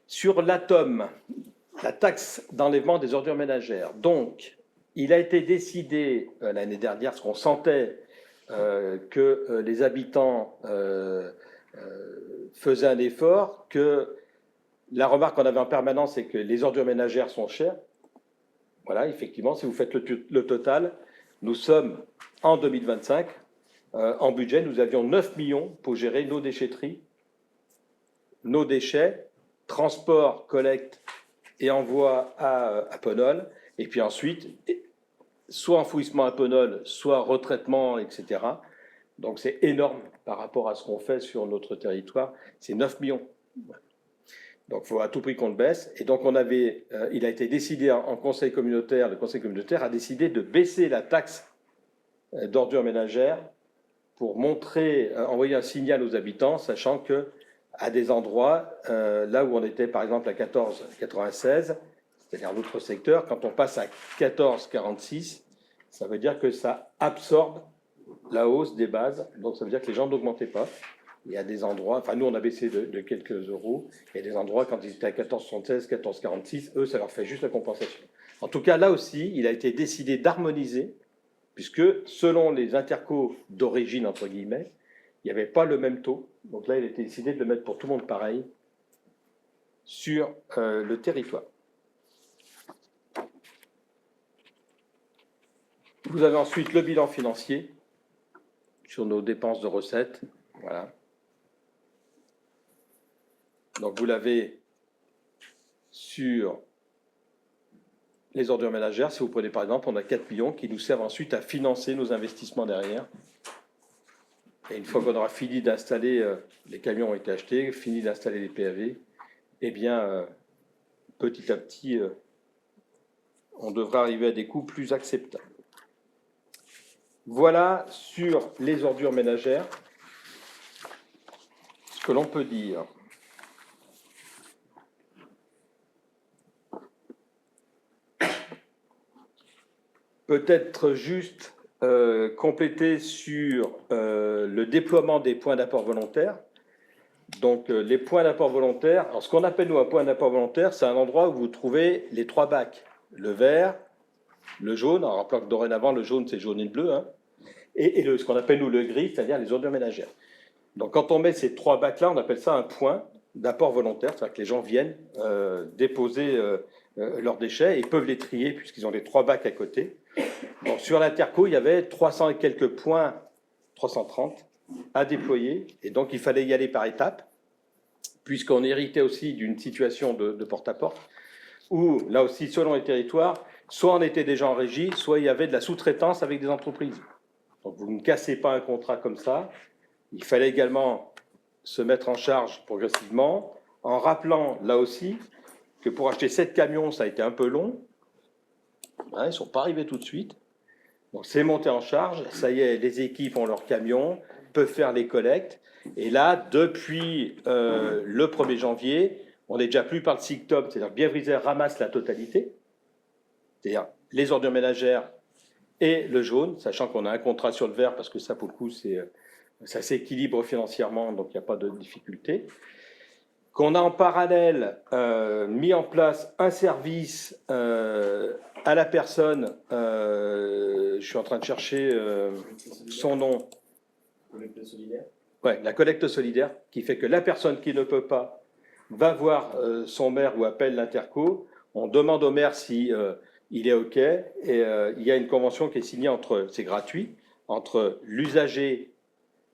Sur l'ATOM, la taxe d'enlèvement des ordures ménagères, donc, il a été décidé l'année dernière, parce qu'on sentait que les habitants faisaient un effort, que la remarque qu'on avait en permanence, c'est que les ordures ménagères sont chères. Voilà, effectivement, si vous faites le total, nous sommes en 2025, en budget, nous avions 9 millions pour gérer nos déchetteries, nos déchets, transport, collecte et envoi à Penol, et puis ensuite, soit enfouissement à Penol, soit retraitement, etc. Donc c'est énorme par rapport à ce qu'on fait sur notre territoire, c'est 9 millions. Donc il faut à tout prix qu'on le baisse. Et donc il a été décidé en conseil communautaire, le conseil communautaire a décidé de baisser la taxe d'ordures ménagères pour envoyer un signal aux habitants, sachant que à des endroits, là où on était par exemple à 14,96, c'est-à-dire l'autre secteur, quand on passe à 14,46, ça veut dire que ça absorbe la hausse des bases, donc ça veut dire que les gens n'augmentaient pas. Il y a des endroits, enfin nous on a baissé de quelques euros, il y a des endroits quand ils étaient à 14,76, 14,46, eux ça leur fait juste la compensation. En tout cas là aussi, il a été décidé d'harmoniser, puisque selon les intercos d'origine, entre guillemets, il n'y avait pas le même taux. Donc là il a été décidé de le mettre pour tout le monde pareil sur le territoire. Vous avez ensuite le bilan financier sur nos dépenses de recettes. Voilà. Donc vous l'avez sur les ordures ménagères. Si vous prenez par exemple, on a 4 millions qui nous servent ensuite à financer nos investissements derrière. Et une fois qu'on aura fini d'installer, les camions ont été achetés, fini d'installer les PAV, eh bien, petit à petit, on devra arriver à des coûts plus acceptables. Voilà sur les ordures ménagères ce que l'on peut dire. Peut-être juste compléter sur le déploiement des points d'apport volontaire. Donc les points d'apport volontaire, alors ce qu'on appelle nous un point d'apport volontaire, c'est un endroit où vous trouvez les 3 bacs, le vert, le jaune, en rappelant que dorénavant le jaune c'est jaune et le bleu, hein, et ce qu'on appelle nous le gris, c'est-à-dire les ordures ménagères. Donc quand on met ces 3 bacs-là, on appelle ça un point d'apport volontaire, c'est-à-dire que les gens viennent déposer leurs déchets et peuvent les trier puisqu'ils ont les 3 bacs à côté. Donc sur l'Interco, il y avait 300 et quelques points, 330, à déployer, et donc il fallait y aller par étapes, puisqu'on héritait aussi d'une situation de porte-à-porte, où là aussi, selon les territoires, soit on était déjà en régie, soit il y avait de la sous-traitance avec des entreprises. Donc vous ne cassez pas un contrat comme ça. Il fallait également se mettre en charge progressivement, en rappelant là aussi que pour acheter 7 camions, ça a été un peu long. Ils ne sont pas arrivés tout de suite. Donc c'est monté en charge. Ça y est, les équipes ont leurs camions, peuvent faire les collectes. Et là, depuis le 1er janvier, on n'est déjà plus par le SICTOM, c'est-à-dire Bièvre-Isère ramasse la totalité, c'est-à-dire les ordures ménagères et le jaune, sachant qu'on a un contrat sur le vert, parce que ça, pour le coup, ça s'équilibre financièrement, donc il n'y a pas de difficulté. Qu'on a en parallèle mis en place un service à la personne, je suis en train de chercher son nom. Collecte solidaire. Ouais, la collecte solidaire, qui fait que la personne qui ne peut pas va voir son maire ou appelle l'Interco. On demande au maire si il est OK, et il y a une convention qui est signée c'est gratuit, entre l'usager,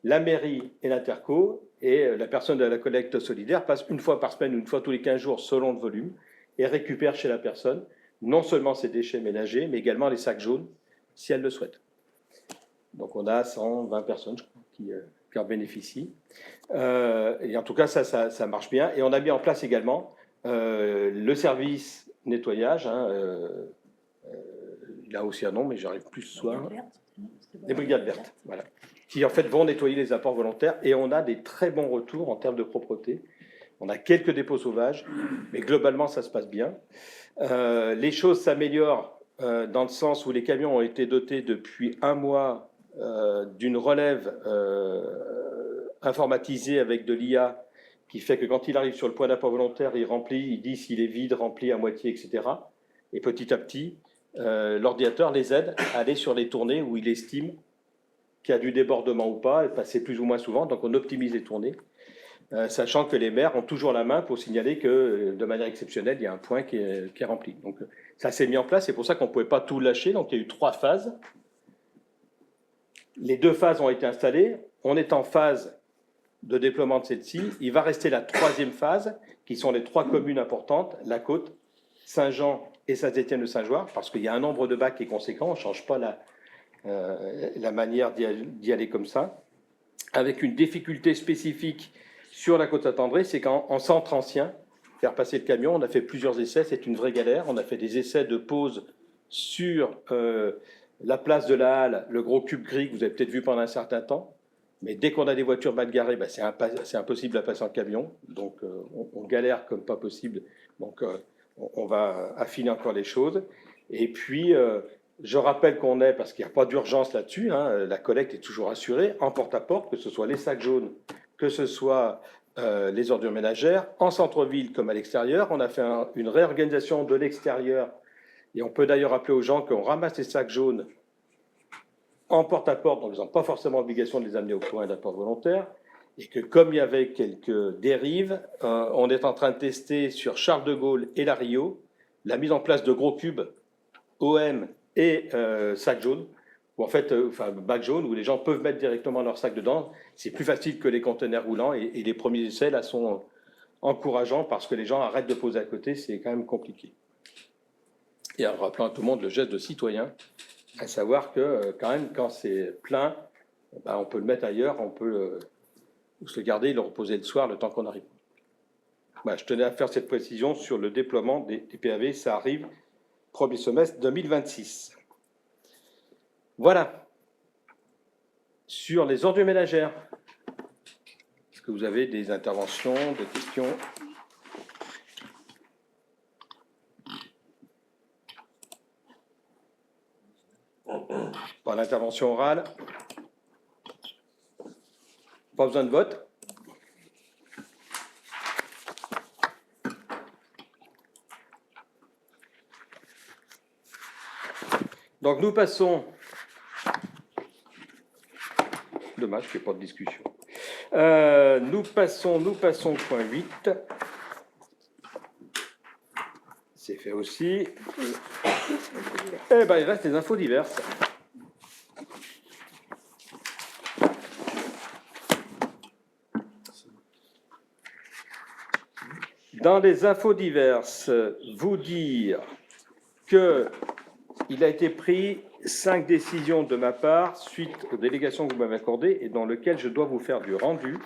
la mairie et l'Interco, et la personne de la collecte solidaire passe une fois par semaine, une fois tous les 15 jours selon le volume, et récupère chez la personne non seulement ses déchets ménagers, mais également les sacs jaunes, si elle le souhaite. Donc on a 120 personnes, je crois, qui en bénéficient. Et en tout cas, ça marche bien. Et on a mis en place également le service nettoyage. Il a aussi un nom, mais j'arrive plus ce soir. Les brigades vertes, voilà. Qui en fait vont nettoyer les apports volontaires. Et on a des très bons retours en termes de propreté. On a quelques dépôts sauvages, mais globalement, ça se passe bien. Les choses s'améliorent dans le sens où les camions ont été dotés depuis un mois d'une relève informatisée avec de l'IA qui fait que quand il arrive sur le point d'apport volontaire, il remplit, il dit s'il est vide, rempli à moitié, etc. Et petit à petit, l'ordinateur les aide à aller sur les tournées où il estime qu'il y a du débordement ou pas, et passer plus ou moins souvent. Donc on optimise les tournées, sachant que les maires ont toujours la main pour signaler que de manière exceptionnelle, il y a un point qui est rempli. Donc ça s'est mis en place, c'est pour ça qu'on ne pouvait pas tout lâcher. Donc il y a eu 3 phases. Les 2 phases ont été installées. On est en phase de déploiement de celle-ci. Il va rester la 3e phase, qui sont les 3 communes importantes, La Côte, Saint-Jean et Saint-Étienne-de-Saint-Joire, parce qu'il y a un nombre de bacs qui est conséquent. On ne change pas la manière d'y aller comme ça. Avec une difficulté spécifique sur la Côte-Saint-André, c'est qu'en centre ancien, faire passer le camion, on a fait plusieurs essais, c'est une vraie galère. On a fait des essais de pause sur la place de la Halle, le gros cube gris que vous avez peut-être vu pendant un certain temps. Mais dès qu'on a des voitures mal garées, c'est impossible à passer en camion. Donc on galère comme pas possible. Donc on va affiner encore les choses. Et puis, je rappelle qu'on est, parce qu'il n'y a pas d'urgence là-dessus, hein, la collecte est toujours assurée, en porte-à-porte, que ce soit les sacs jaunes, que ce soit les ordures ménagères, en centre-ville comme à l'extérieur. On a fait une réorganisation de l'extérieur, et on peut d'ailleurs rappeler aux gens qu'on ramasse les sacs jaunes en porte-à-porte, donc ils n'ont pas forcément l'obligation de les amener au point d'apport volontaire, et que comme il y avait quelques dérives, on est en train de tester sur Charles de Gaulle et la Rio la mise en place de gros cubes OM et sacs jaunes, ou en fait, bacs jaunes, où les gens peuvent mettre directement leur sac dedans. C'est plus facile que les conteneurs roulants, et les premiers essais là sont encourageants parce que les gens arrêtent de poser à côté, c'est quand même compliqué. Et en rappelant à tout le monde le geste de citoyen, à savoir que quand même, quand c'est plein, ben, on peut le mettre ailleurs, on peut se le garder et le reposer le soir, le temps qu'on arrive. Voilà, je tenais à faire cette précision sur le déploiement des PAV, ça arrive premier semestre 2026. Voilà. Sur les ordures ménagères, est-ce que vous avez des interventions, des questions ? Pas d'intervention orale. Pas besoin de vote. Donc nous passons. Dommage qu'il n'y ait pas de discussion. Nous passons au point 8. C'est fait aussi. Eh bien, il reste les infos diverses. Dans les infos diverses, vous dire qu'il a été pris 5 décisions de ma part suite aux délégations que vous m'avez accordées et dans lesquelles je dois vous faire du rendu.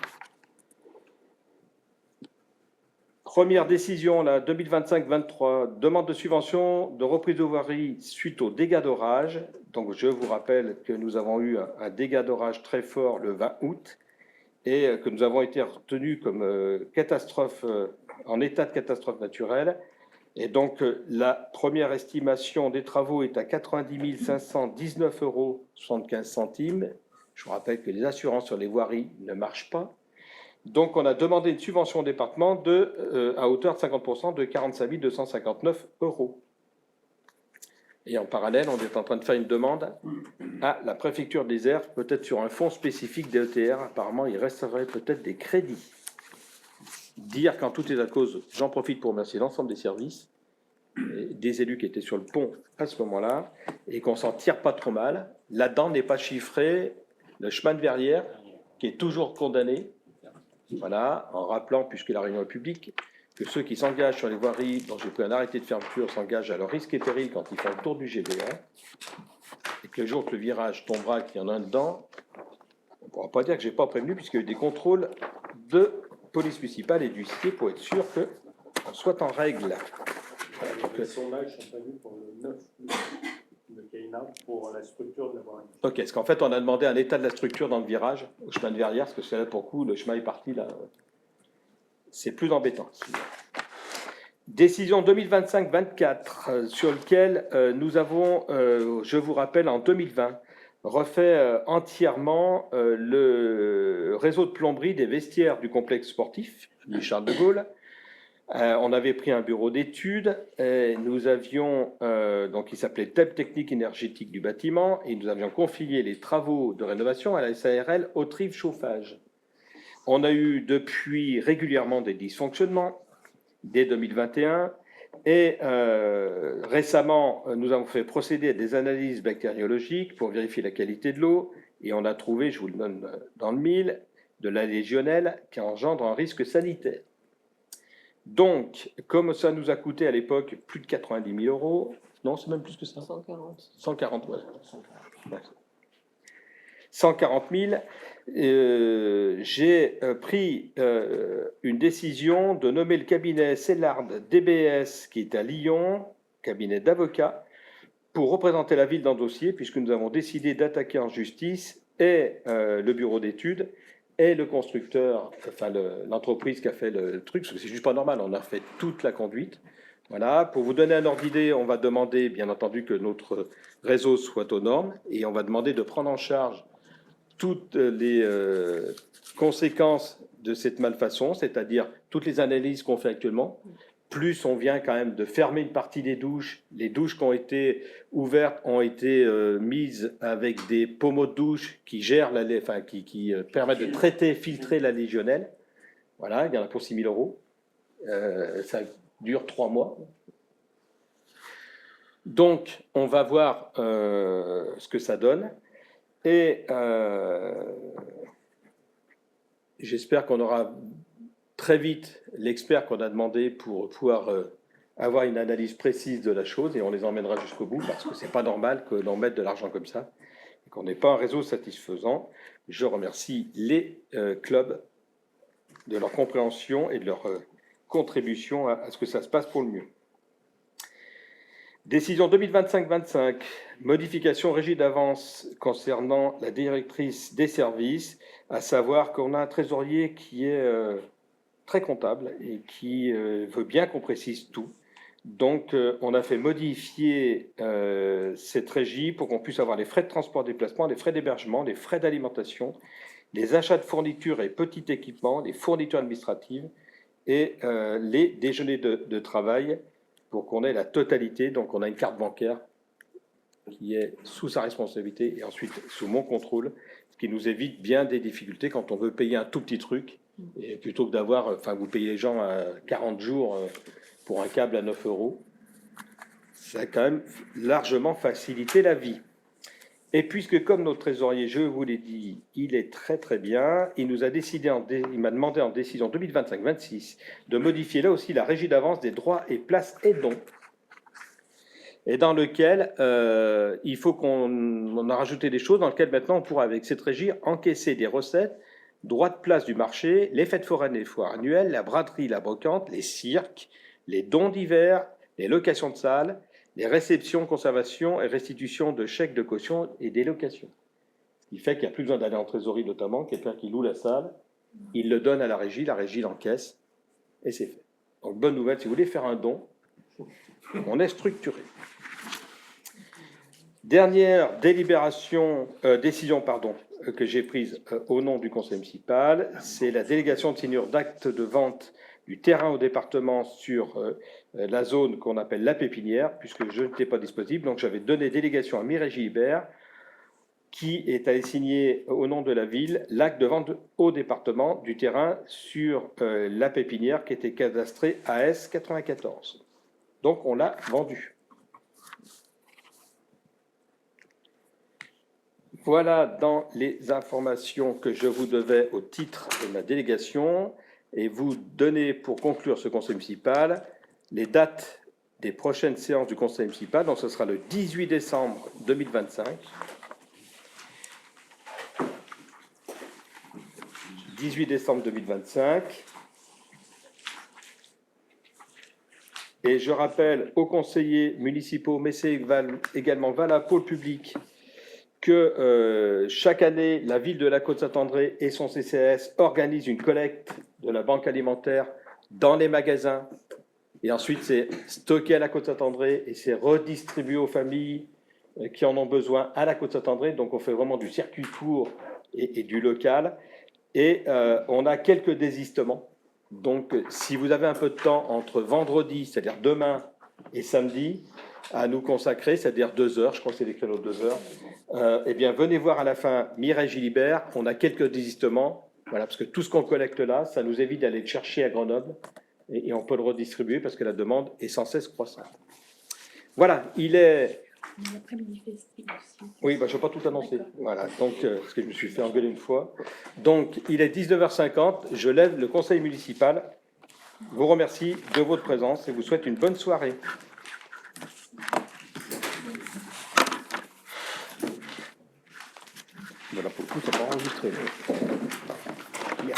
Première décision, là, 2025-23, demande de subvention de reprise de voirie suite aux dégâts d'orage. Donc je vous rappelle que nous avons eu un dégât d'orage très fort le 20 août et que nous avons été retenus comme catastrophe, en état de catastrophe naturelle. Et donc, la première estimation des travaux est à 90 519,75 €. Je vous rappelle que les assurances sur les voiries ne marchent pas. Donc, on a demandé une subvention au département à hauteur de 50% de 45 259 €. Et en parallèle, on est en train de faire une demande à la préfecture des Airs, peut-être sur un fonds spécifique DETR. Apparemment, il resterait peut-être des crédits. Dire qu'en tout état de cause, j'en profite pour remercier l'ensemble des services, des élus qui étaient sur le pont à ce moment-là, et qu'on s'en tire pas trop mal. Là-dedans n'est pas chiffré le chemin de Verrières, qui est toujours condamné, voilà, en rappelant, puisque la réunion est publique, que ceux qui s'engagent sur les voiries dont j'ai pris un arrêté de fermeture s'engagent à leur risque et péril quand ils font le tour du GBA, et que le jour que le virage tombera, qu'il y en a un dedans, on ne pourra pas dire que je n'ai pas prévenu, puisqu'il y a eu des contrôles de police municipale et d'huissier pour être sûr qu'on soit en règle. Les sondages sont prévus pour le 9 de Caïna pour la structure de la voirie. Ok, parce qu'en fait, on a demandé un état de la structure dans le virage, au chemin de Verrières, parce que là, pour le coup, le chemin est parti, là. C'est plus embêtant. Décision 2025-24, sur lequel nous avons, je vous rappelle, en 2020, refait entièrement le réseau de plomberie des vestiaires du complexe sportif du Charles de Gaulle. On avait pris un bureau d'études, nous avions, donc il s'appelait TEP Technique énergétique du bâtiment, et nous avions confié les travaux de rénovation à la SARL Autrive Chauffage. On a eu depuis régulièrement des dysfonctionnements, dès 2021, et récemment, nous avons fait procéder à des analyses bactériologiques pour vérifier la qualité de l'eau, et on a trouvé, je vous le donne dans le mille, de la légionelle qui engendre un risque sanitaire. Donc, comme ça nous a coûté à l'époque plus de 90 000 €, non, c'est même plus que ça. 140. 140, ouais. 140 000, j'ai pris une décision de nommer le cabinet Cellard DBS, qui est à Lyon, cabinet d'avocats, pour représenter la ville dans le dossier, puisque nous avons décidé d'attaquer en justice et le bureau d'études et le constructeur, enfin l'entreprise qui a fait le truc, parce que c'est juste pas normal, on a fait toute la conduite. Voilà, pour vous donner un ordre d'idée, on va demander, bien entendu, que notre réseau soit aux normes et on va demander de prendre en charge toutes les conséquences de cette malfaçon, c'est-à-dire toutes les analyses qu'on fait actuellement, plus on vient quand même de fermer une partie des douches. Les douches qui ont été ouvertes ont été mises avec des pommeaux de douche qui gèrent qui permettent de traiter, filtrer la légionnelle. Voilà, il y en a pour 6 000 €. Ça dure 3 mois. Donc, on va voir ce que ça donne. Et j'espère qu'on aura très vite l'expert qu'on a demandé pour pouvoir avoir une analyse précise de la chose et on les emmènera jusqu'au bout parce que c'est pas normal que l'on mette de l'argent comme ça et qu'on n'ait pas un réseau satisfaisant. Je remercie les clubs de leur compréhension et de leur contribution à ce que ça se passe pour le mieux. Décision 2025-25, modification régie d'avance concernant la directrice des services, à savoir qu'on a un trésorier qui est très comptable et qui veut bien qu'on précise tout. Donc, on a fait modifier cette régie pour qu'on puisse avoir les frais de transport déplacement, les frais d'hébergement, les frais d'alimentation, les achats de fournitures et petits équipements, les fournitures administratives et les déjeuners de travail pour qu'on ait la totalité. Donc, on a une carte bancaire qui est sous sa responsabilité et ensuite sous mon contrôle, ce qui nous évite bien des difficultés quand on veut payer un tout petit truc. Et plutôt que d'avoir, vous payez les gens à 40 jours pour un câble à 9 €, ça a quand même largement facilité la vie. Et puisque, comme notre trésorier, je vous l'ai dit, il est très très bien, il nous a décidé, il m'a demandé en décision 2025-26 de modifier là aussi la régie d'avance des droits et places et dons, et dans lequel il faut qu'on a rajouté des choses dans lesquelles maintenant on pourra, avec cette régie, encaisser des recettes, droits de place du marché, les fêtes foraines et les foires annuelles, la braderie, la brocante, les cirques, les dons divers, les locations de salles, les réceptions, conservations et restitutions de chèques de caution et des locations. Ce qui fait qu'il n'y a plus besoin d'aller en trésorerie, notamment, quelqu'un qui loue la salle, il le donne à la régie l'encaisse, et c'est fait. Donc, bonne nouvelle, si vous voulez faire un don, on est structuré. Dernière décision que j'ai prise au nom du conseil municipal, c'est la délégation de signature d'actes de vente du terrain au département sur la zone qu'on appelle la pépinière, puisque je n'étais pas disponible. Donc j'avais donné délégation à Mireille Gilibert, qui est allé signer au nom de la ville l'acte de vente au département du terrain sur la pépinière qui était cadastré AS 94. Donc on l'a vendu. Voilà dans les informations que je vous devais au titre de ma délégation et vous donner pour conclure ce conseil municipal les dates des prochaines séances du conseil municipal. Donc ce sera le 18 décembre 2025. 18 décembre 2025. Et je rappelle aux conseillers municipaux, mais c'est également valable pour le public, que chaque année, la ville de la Côte-Saint-André et son CCAS organisent une collecte de la banque alimentaire dans les magasins. Et ensuite, c'est stocké à la Côte-Saint-André et c'est redistribué aux familles qui en ont besoin à la Côte-Saint-André. Donc, on fait vraiment du circuit court et du local. Et on a quelques désistements. Donc, si vous avez un peu de temps entre vendredi, c'est-à-dire demain, et samedi, à nous consacrer, c'est-à-dire 2 heures, je crois que c'est des créneaux de 2 heures, eh bien, venez voir à la fin Mireille Gilibert. On a quelques désistements, voilà, parce que tout ce qu'on collecte là, ça nous évite d'aller le chercher à Grenoble, et on peut le redistribuer parce que la demande est sans cesse croissante. Voilà, il est... L'après-midi festif aussi. Oui, je ne vais pas tout annoncer. Voilà, donc, parce que je me suis fait engueuler une fois. Donc, il est 19h50. Je lève le conseil municipal. Vous remercie de votre présence et vous souhaite une bonne soirée. Voilà, pour le coup, ça n'a pas enregistré. Bien.